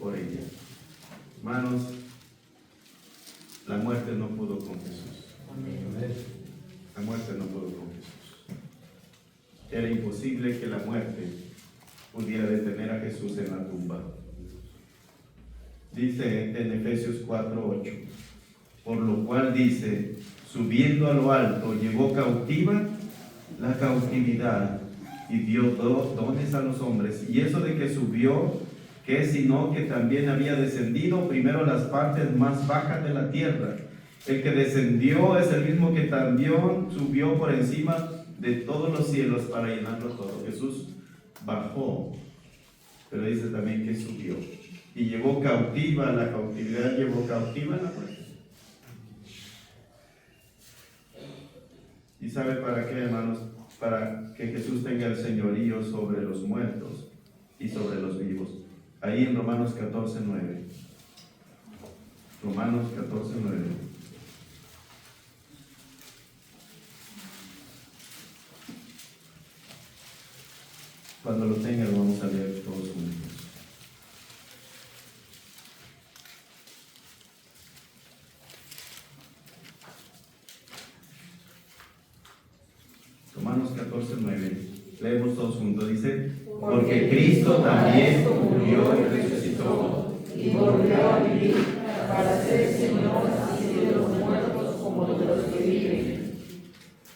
por ella. Hermanos, la muerte no pudo con Jesús. La muerte no pudo con Jesús. Era imposible que la muerte pudiera detener a Jesús en la tumba. Dice en Efesios 4:8, por lo cual dice, subiendo a lo alto, llevó cautiva la cautividad y dio dones a los hombres. Y eso de que subió, que es sino que también había descendido primero a las partes más bajas de la tierra. El que descendió es el mismo que también subió por encima de todos los cielos para llenarlo todo. Jesús bajó, pero dice también que subió. Y llevó cautiva la cautividad, llevó cautiva la muerte. ¿Y sabe para qué, hermanos? Para que Jesús tenga el señorío sobre los muertos y sobre los vivos. Ahí en Romanos 14:9. Romanos 14:9. Cuando lo tenga lo vamos a leer todos juntos. Romanos 14:9. Leemos todos juntos. Dice, porque Cristo también murió y resucitó y volvió a vivir para ser Señor así de los muertos como de los que viven.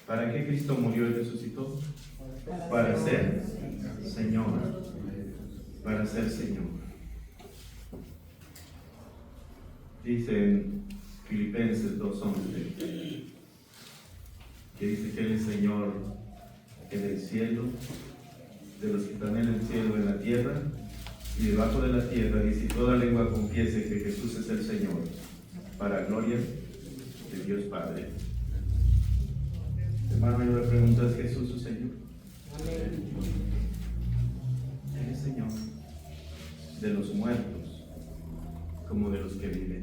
¿Para qué Cristo murió y resucitó? Para ser Señor. Para ser Señor. Dice en Filipenses 2:11 que dice que Él es Señor en el cielo, de los que están en el cielo, en la tierra y debajo de la tierra. Dice, toda lengua confiese que Jesús es el Señor, para gloria de Dios Padre. Hermano, yo le pregunto, ¿es Jesús su Señor? Él es Señor de los muertos como de los que viven.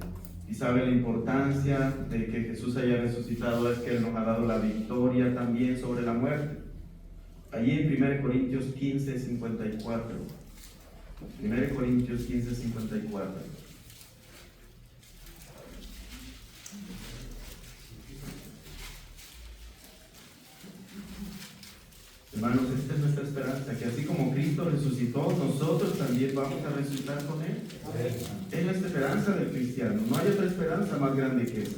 Y sabe la importancia de que Jesús haya resucitado, es que Él nos ha dado la victoria también sobre la muerte. Allí en 1 Corintios 15:54. 1 Corintios 15:54. Hermanos, esta es nuestra esperanza, que así como Cristo resucitó, nosotros también vamos a resucitar con Él. Es la esperanza del cristiano, no hay otra esperanza más grande que esa.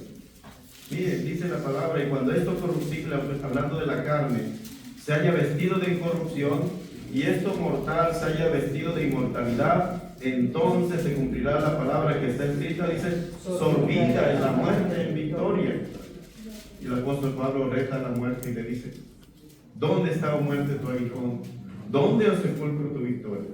Mire, dice la palabra, y cuando esto corruptible, hablando de la carne, se haya vestido de incorrupción, y esto mortal se haya vestido de inmortalidad, entonces se cumplirá la palabra que está escrita, dice, sorbita en la muerte en victoria. Y el apóstol Pablo reta a la muerte y le dice, ¿dónde está, oh muerte, tu aguijón? ¿Dónde, oh sepulcro, tu victoria?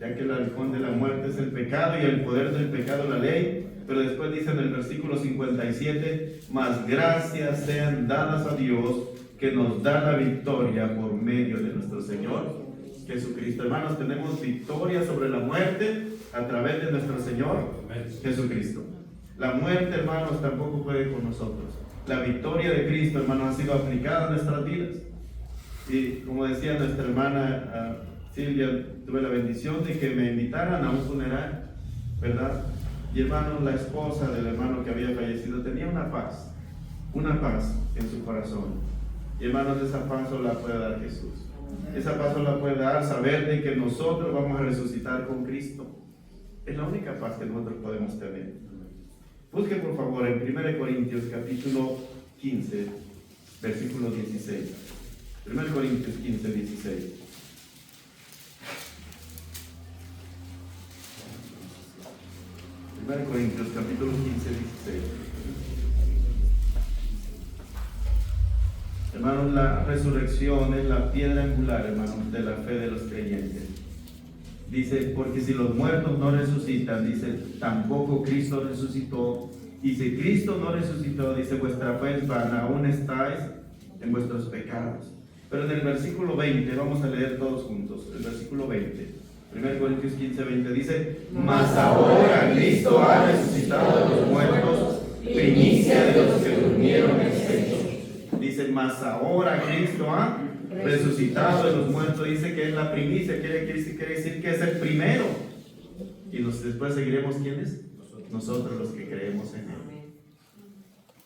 Ya que el aguijón de la muerte es el pecado y el poder del pecado la ley. Pero después dice en el versículo 57, mas gracias sean dadas a Dios que nos da la victoria por medio de nuestro Señor Jesucristo. Hermanos, tenemos victoria sobre la muerte a través de nuestro Señor Jesucristo. La muerte, hermanos, tampoco puede con nosotros. La victoria de Cristo, hermanos, ha sido aplicada a nuestras vidas. Y como decía nuestra hermana Silvia, tuve la bendición de que me invitaran a un funeral, ¿verdad? Y hermanos, la esposa del hermano que había fallecido tenía una paz en su corazón. Y hermanos, esa paz solo la puede dar Jesús. Esa paz solo la puede dar saber de que nosotros vamos a resucitar con Cristo. Es la única paz que nosotros podemos tener. Busque por favor en 1 Corintios capítulo 15, versículo 16. 1 Corintios 15, 16. Primero Corintios capítulo 15, 16. Hermanos, la resurrección es la piedra angular, hermanos, de la fe de los creyentes. Dice, porque si los muertos no resucitan, dice, tampoco Cristo resucitó. Y si Cristo no resucitó, dice, vuestra fe es vana, aún estáis en vuestros pecados. Pero en el versículo 20, vamos a leer todos juntos, el versículo 20, 1 Corintios 15, 20, dice, mas ahora Cristo ha resucitado de los muertos, primicia de los que durmieron en Cristo. Dice, mas ahora Cristo ha resucitado de los muertos, dice que es la primicia, quiere decir que es el primero. Y después seguiremos, ¿quiénes? Nosotros los que creemos en Él.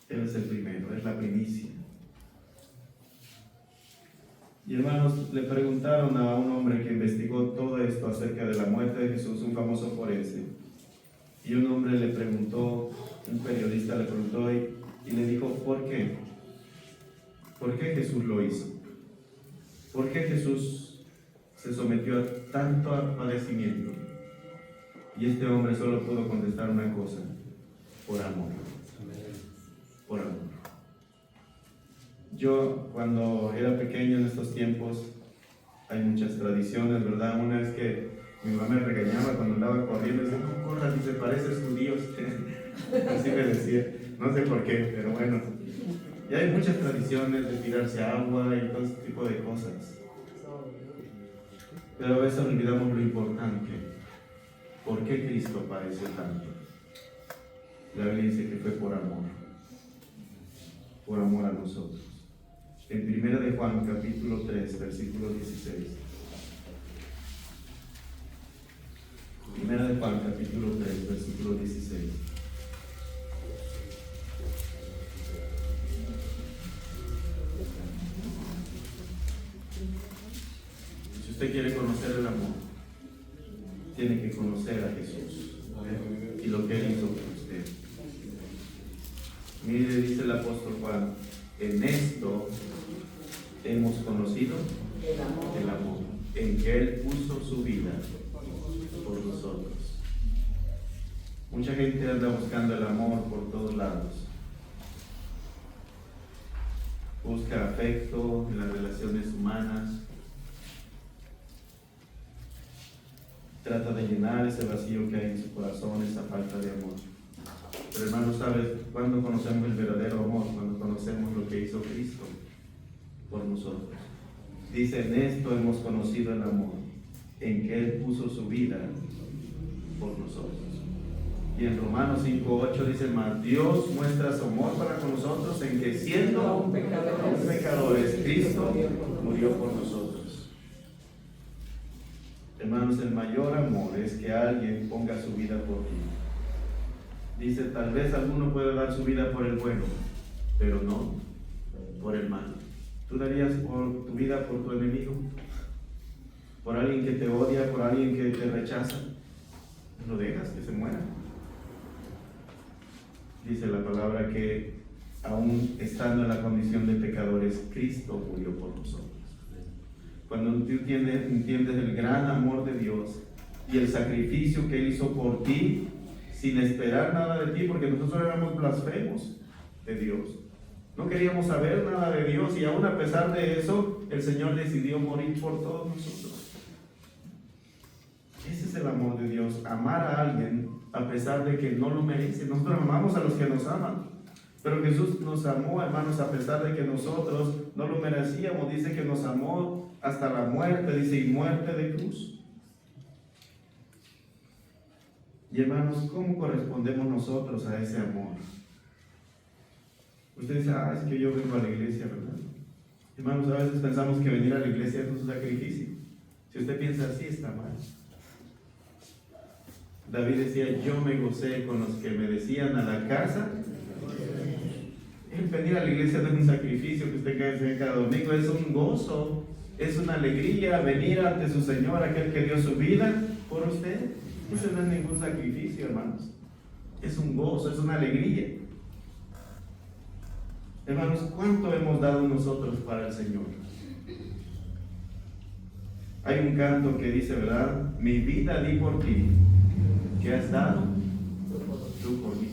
Él es el primero, es la primicia. Y hermanos, le preguntaron a un hombre que investigó todo esto acerca de la muerte de Jesús, un famoso forense. Y un hombre le preguntó, un periodista le preguntó y le dijo, ¿por qué? ¿Por qué Jesús lo hizo? ¿Por qué Jesús se sometió a tanto padecimiento? Y este hombre solo pudo contestar una cosa: por amor. Por amor. Yo, cuando era pequeño en estos tiempos, hay muchas tradiciones, ¿verdad? Una es que mi mamá me regañaba cuando andaba corriendo, decía, no corras, si se pareces judíos. Así me decía, no sé por qué, pero bueno. Y hay muchas tradiciones de tirarse agua y todo ese tipo de cosas. Pero a veces olvidamos lo importante. ¿Por qué Cristo padeció tanto? La Biblia dice que fue por amor a nosotros. En 1 de Juan, capítulo 3, versículo 16. 1 de Juan, capítulo 3, versículo 16. Si usted quiere conocer el amor, tiene que conocer a Jesús, ¿eh? Y lo que Él hizo por usted. Mire, dice el apóstol Juan, en esto hemos conocido el amor, en que Él puso su vida por nosotros. Mucha gente anda buscando el amor por todos lados. Busca afecto en las relaciones humanas. Trata de llenar ese vacío que hay en su corazón, esa falta de amor. Pero hermano, ¿sabes cuándo conocemos el verdadero amor? Cuando conocemos lo que hizo Cristo por nosotros. Dice, en esto hemos conocido el amor, en que Él puso su vida por nosotros. Y en Romanos 5:8 dice, mas Dios muestra su amor para con nosotros en que siendo pecadores, Cristo murió por nosotros. Hermanos, el mayor amor es que alguien ponga su vida por ti. Dice, tal vez alguno puede dar su vida por el bueno, pero no por el malo. ¿Tú darías tu vida por tu enemigo? ¿Por alguien que te odia? ¿Por alguien que te rechaza? ¿Lo dejas que se muera? Dice la palabra que aún estando en la condición de pecadores, Cristo murió por nosotros. Cuando tú entiendes el gran amor de Dios y el sacrificio que Él hizo por ti, sin esperar nada de ti, porque nosotros éramos blasfemos de Dios. No queríamos saber nada de Dios y aún a pesar de eso, el Señor decidió morir por todos nosotros. Ese es el amor de Dios, amar a alguien a pesar de que no lo merece. Nosotros amamos a los que nos aman, pero Jesús nos amó, hermanos, a pesar de que nosotros no lo merecíamos. Dice que nos amó hasta la muerte, dice, y muerte de cruz. Y hermanos, ¿cómo correspondemos nosotros a ese amor? Usted dice, es que yo vengo a la iglesia, ¿verdad? Hermanos, a veces pensamos que venir a la iglesia es un sacrificio. Si usted piensa así, está mal. David decía, yo me gocé con los que me decían a la casa. El venir a la iglesia no es un sacrificio que usted cae cada domingo, es un gozo, es una alegría venir ante su Señor, aquel que dio su vida por usted. Eso no es ningún sacrificio, hermanos. Es un gozo, es una alegría. Hermanos, ¿cuánto hemos dado nosotros para el Señor? Hay un canto que dice, ¿verdad? Mi vida di por ti. ¿Qué has dado? Tú por mí.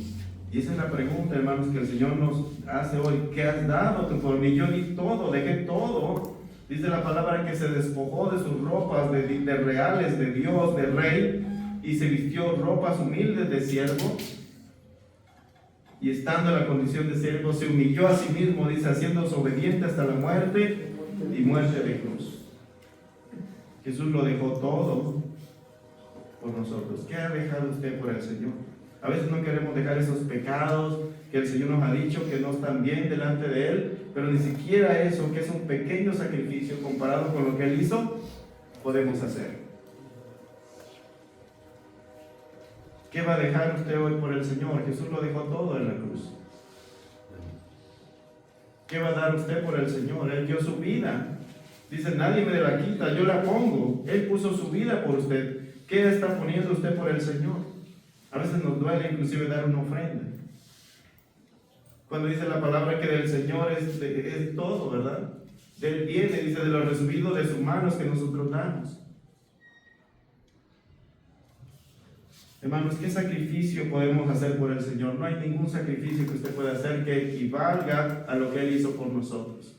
Y esa es la pregunta, hermanos, que el Señor nos hace hoy. ¿Qué has dado tú por mí? Yo di todo, dejé todo. Dice la palabra que se despojó de sus ropas de reales, de Dios, de rey, y se vistió ropas humildes de siervo. Y estando en la condición de siervo, se humilló a sí mismo, dice, haciéndose obediente hasta la muerte y muerte de cruz. Jesús lo dejó todo por nosotros. ¿Qué ha dejado usted por el Señor? A veces no queremos dejar esos pecados que el Señor nos ha dicho que no están bien delante de Él, pero ni siquiera eso, que es un pequeño sacrificio comparado con lo que Él hizo, podemos hacer. ¿Qué va a dejar usted hoy por el Señor? Jesús lo dejó todo en la cruz. ¿Qué va a dar usted por el Señor? Él dio su vida. Dice, nadie me la quita, yo la pongo. Él puso su vida por usted. ¿Qué está poniendo usted por el Señor? A veces nos duele inclusive dar una ofrenda. Cuando dice la palabra que del Señor es todo, ¿verdad? De Él viene, dice, de lo recibido de sus manos que nosotros damos. Hermanos, ¿qué sacrificio podemos hacer por el Señor? No hay ningún sacrificio que usted pueda hacer que equivalga a lo que Él hizo por nosotros.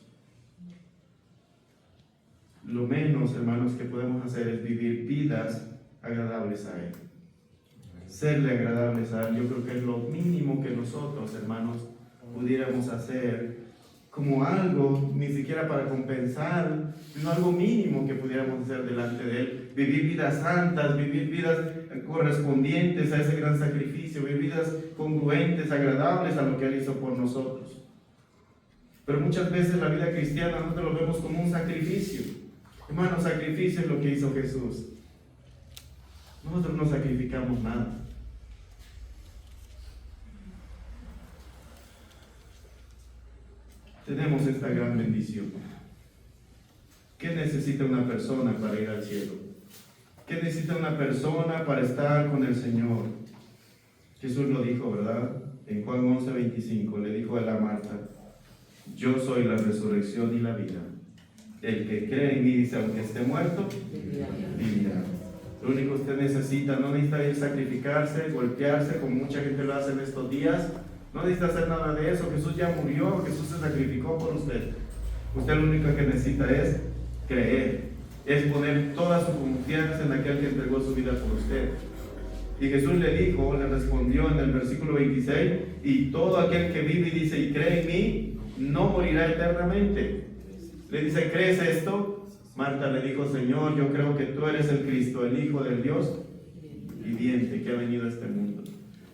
Lo menos, hermanos, que podemos hacer es vivir vidas agradables a Él. Serle agradables a Él, yo creo que es lo mínimo que nosotros, hermanos, pudiéramos hacer como algo, ni siquiera para compensar, sino algo mínimo que pudiéramos hacer delante de Él. Vivir vidas santas, vivir vidas correspondientes a ese gran sacrificio, vivir vidas congruentes, agradables a lo que Él hizo por nosotros. Pero muchas veces la vida cristiana nosotros lo vemos como un sacrificio. Hermanos, sacrificio es lo que hizo Jesús. Nosotros no sacrificamos nada. Tenemos esta gran bendición. ¿Qué necesita una persona para ir al cielo? ¿Qué necesita una persona para estar con el Señor? Jesús lo dijo, ¿verdad? En Juan 11:25 le dijo a la Marta, yo soy la resurrección y la vida. El que cree en mí, dice, aunque esté muerto, vivirá. Lo único que usted necesita, no necesita ir a sacrificarse, golpearse, como mucha gente lo hace en estos días. No necesita hacer nada de eso. Jesús ya murió, Jesús se sacrificó por usted. Usted lo único que necesita es creer, es poner toda su confianza en aquel que entregó su vida por usted. Y Jesús le dijo, le respondió en el versículo 26, y todo aquel que vive y dice y cree en mí, no morirá eternamente. Le dice, ¿crees esto? Marta le dijo, Señor, yo creo que tú eres el Cristo, el Hijo del Dios viviente que ha venido a este mundo.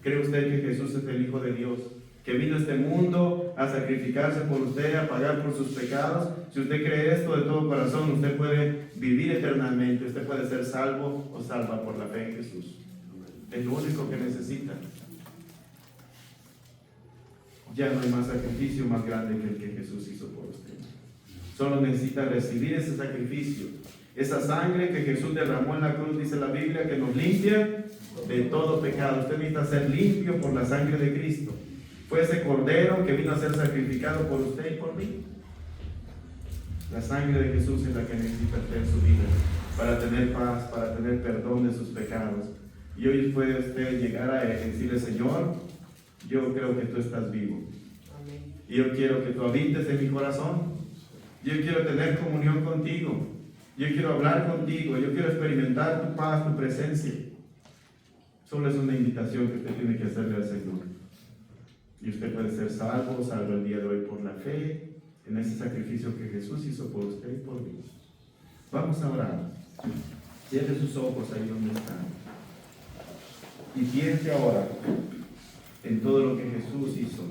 ¿Cree usted que Jesús es el Hijo de Dios, que vino a este mundo a sacrificarse por usted, a pagar por sus pecados? Si usted cree esto de todo corazón, usted puede vivir eternamente, usted puede ser salvo o salva por la fe en Jesús. Es lo único que necesita. Ya no hay más sacrificio más grande que el que Jesús hizo por usted. Solo necesita recibir ese sacrificio, esa sangre que Jesús derramó en la cruz, dice la Biblia, que nos limpia de todo pecado. Usted necesita ser limpio por la sangre de Cristo. Fue ese cordero que vino a ser sacrificado por usted y por mí. La sangre de Jesús es la que necesita usted en su vida para tener paz, para tener perdón de sus pecados. Y hoy puede usted llegar a Él y decirle, Señor, yo creo que tú estás vivo. Y yo quiero que tú habites en mi corazón. Yo quiero tener comunión contigo. Yo quiero hablar contigo. Yo quiero experimentar tu paz, tu presencia. Solo es una invitación que usted tiene que hacerle al Señor. Y usted puede ser salvo el día de hoy por la fe en ese sacrificio que Jesús hizo por usted y por mí. Vamos a orar. Cierre sus ojos ahí donde están. Y piense ahora en todo lo que Jesús hizo.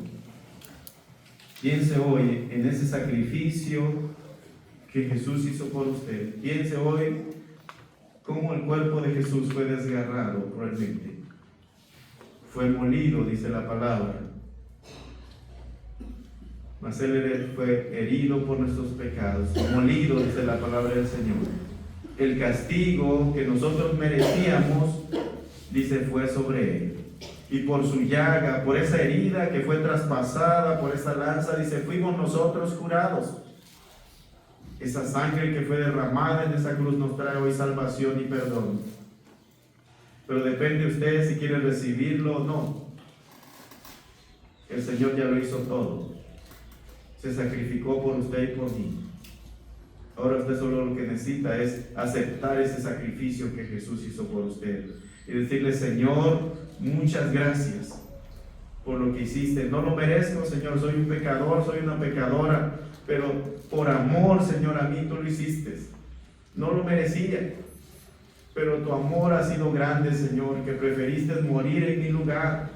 Piense hoy en ese sacrificio que Jesús hizo por usted. Piense hoy cómo el cuerpo de Jesús fue desgarrado cruelmente. Fue molido, dice la palabra. Mas Él fue herido por nuestros pecados, molido, dice la palabra del Señor. El castigo que nosotros merecíamos, dice, fue sobre Él. Y por su llaga, por esa herida que fue traspasada, por esa lanza, dice, fuimos nosotros curados. Esa sangre que fue derramada en esa cruz nos trae hoy salvación y perdón. Pero depende de usted si quiere recibirlo o no. El Señor ya lo hizo todo. Se sacrificó por usted y por mí. Ahora usted solo lo que necesita es aceptar ese sacrificio que Jesús hizo por usted y decirle: Señor, muchas gracias por lo que hiciste. No lo merezco, Señor, soy un pecador, soy una pecadora, pero por amor, Señor, a mí tú lo hiciste. No lo merecía, pero tu amor ha sido grande, Señor, que preferiste morir en mi lugar.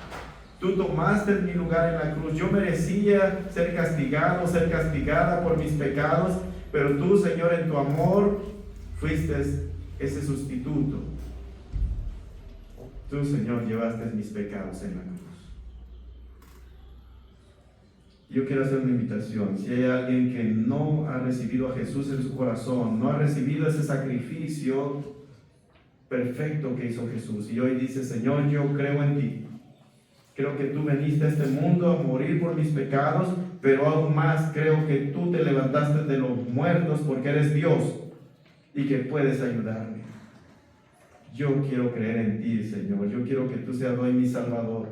Tú tomaste mi lugar en la cruz. Yo merecía ser castigado, ser castigada por mis pecados, pero tú, Señor, en tu amor fuiste ese sustituto. Tú, Señor, llevaste mis pecados en la cruz. Yo quiero hacer una invitación. Si hay alguien que no ha recibido a Jesús en su corazón, no ha recibido ese sacrificio perfecto que hizo Jesús, y hoy dice: Señor, yo creo en ti. Creo que tú viniste a este mundo a morir por mis pecados, pero aún más creo que tú te levantaste de los muertos porque eres Dios y que puedes ayudarme. Yo quiero creer en ti, Señor. Yo quiero que tú seas hoy mi Salvador.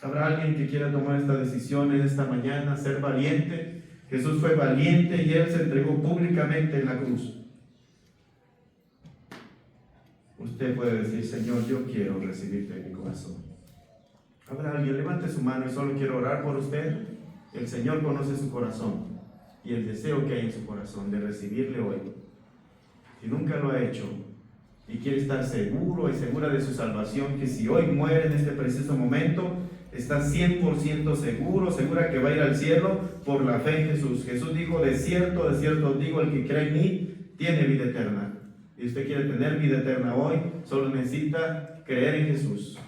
¿Habrá alguien que quiera tomar esta decisión en esta mañana, ser valiente? Jesús fue valiente y Él se entregó públicamente en la cruz. Usted puede decir: Señor, yo quiero recibirte en mi corazón. ¿Habrá alguien? Levante su mano y solo quiero orar por usted. El Señor conoce su corazón y el deseo que hay en su corazón de recibirle hoy. Si nunca lo ha hecho y quiere estar seguro y segura de su salvación, que si hoy muere en este preciso momento, está 100% seguro, segura que va a ir al cielo por la fe en Jesús. Jesús dijo: de cierto os digo, el que cree en mí tiene vida eterna. Y usted quiere tener vida eterna hoy, solo necesita creer en Jesús.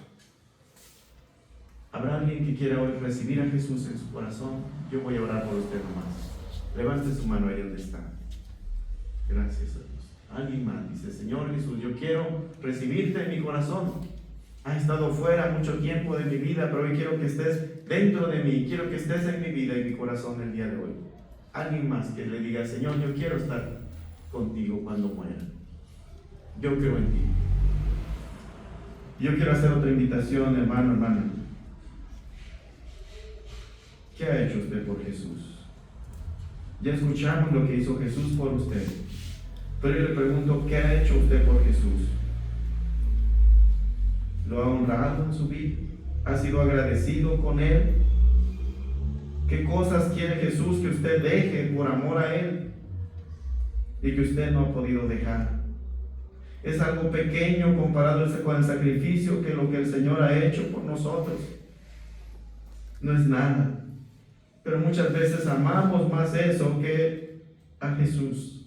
¿Habrá alguien que quiera hoy recibir a Jesús en su corazón? Yo voy a orar por usted nomás. Levante su mano ahí donde está. Gracias a Dios. Alguien más dice: Señor Jesús, yo quiero recibirte en mi corazón. Has estado fuera mucho tiempo de mi vida, pero hoy quiero que estés dentro de mí. Quiero que estés en mi vida y mi corazón el día de hoy. Alguien más que le diga: Señor, yo quiero estar contigo cuando muera. Yo creo en ti. Yo quiero hacer otra invitación, hermano, hermana. ¿Qué ha hecho usted por Jesús? Ya escuchamos lo que hizo Jesús por usted, pero yo le pregunto: ¿qué ha hecho usted por Jesús? ¿Lo ha honrado en su vida? ¿Ha sido agradecido con Él? ¿Qué cosas quiere Jesús que usted deje por amor a Él y que usted no ha podido dejar? Es algo pequeño comparado con el sacrificio que lo que el Señor ha hecho por nosotros. No es nada. Pero muchas veces amamos más eso que a Jesús.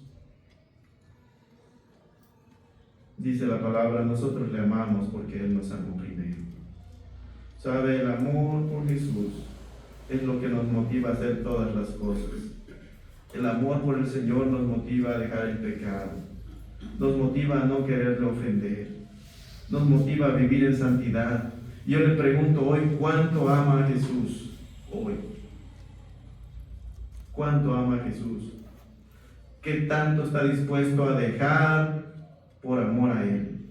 Dice la palabra: nosotros le amamos porque Él nos amó primero. ¿Sabe? El amor por Jesús es lo que nos motiva a hacer todas las cosas. El amor por el Señor nos motiva a dejar el pecado. Nos motiva a no quererle ofender. Nos motiva a vivir en santidad. Yo le pregunto hoy: ¿cuánto ama a Jesús hoy? ¿Cuánto ama a Jesús? ¿Qué tanto está dispuesto a dejar por amor a Él?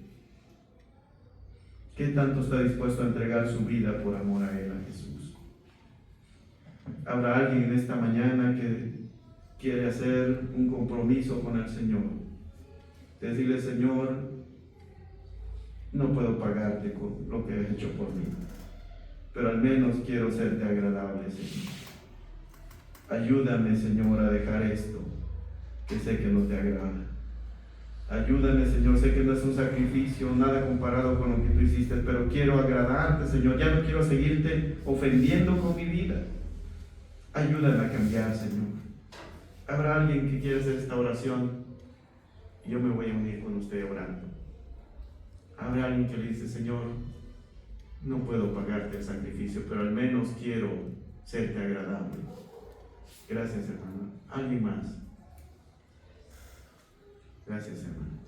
¿Qué tanto está dispuesto a entregar su vida por amor a Él, a Jesús? ¿Habrá alguien en esta mañana que quiere hacer un compromiso con el Señor? Decirle: Señor, no puedo pagarte con lo que has hecho por mí, pero al menos quiero serte agradable, Señor. Ayúdame, Señor, a dejar esto que sé que no te agrada. Ayúdame, Señor, sé que no es un sacrificio, nada comparado con lo que tú hiciste, pero quiero agradarte, Señor. Ya no quiero seguirte ofendiendo con mi vida. Ayúdame a cambiar, Señor. ¿Habrá alguien que quiera hacer esta oración? Yo me voy a unir con usted orando. ¿Habrá alguien que le dice: Señor, no puedo pagarte el sacrificio, pero al menos quiero serte agradable? Gracias, hermano. ¿Alguien más? Gracias, hermano.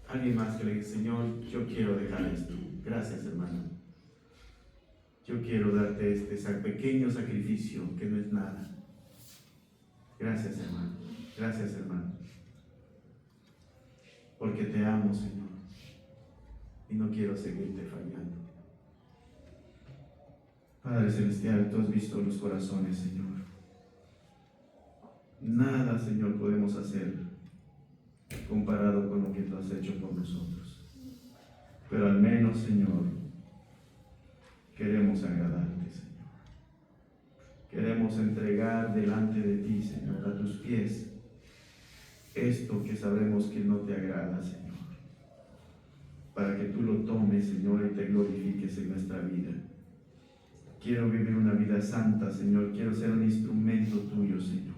Alguien más que le dice: Señor, yo quiero dejar esto. Gracias, hermano. Yo quiero darte este pequeño sacrificio que no es nada. Gracias, hermano. Gracias, hermano. Porque te amo, Señor, y no quiero seguirte fallando. Padre Celestial, tú has visto los corazones, Señor. Nada, Señor, podemos hacer comparado con lo que tú has hecho por nosotros. Pero al menos, Señor, queremos agradarte, Señor. Queremos entregar delante de ti, Señor, a tus pies, esto que sabemos que no te agrada, Señor, para que tú lo tomes, Señor, y te glorifiques en nuestra vida. Quiero vivir una vida santa, Señor. Quiero ser un instrumento tuyo, Señor.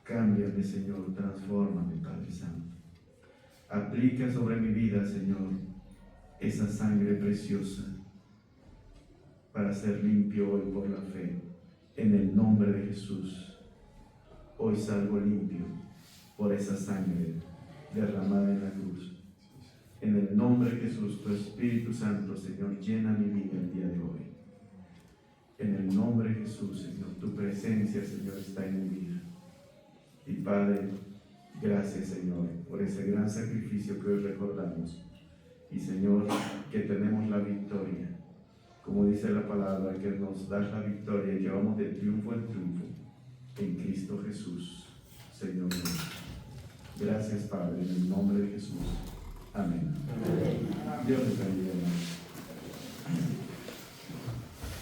Cámbiame, Señor. Transfórmame, Padre Santo. Aplica sobre mi vida, Señor, esa sangre preciosa para ser limpio hoy por la fe. En el nombre de Jesús, hoy salgo limpio por esa sangre derramada en la cruz. En el nombre de Jesús, tu Espíritu Santo, Señor, llena mi vida el día de hoy. En el nombre de Jesús, Señor, tu presencia, Señor, está en mi vida. Y Padre, gracias, Señor, por ese gran sacrificio que hoy recordamos. Y Señor, que tenemos la victoria. Como dice la palabra, que nos das la victoria y que vamos de triunfo en triunfo en Cristo Jesús, Señor nuestro. Gracias, Padre, en el nombre de Jesús. Amén. Dios les bendiga, hermanos.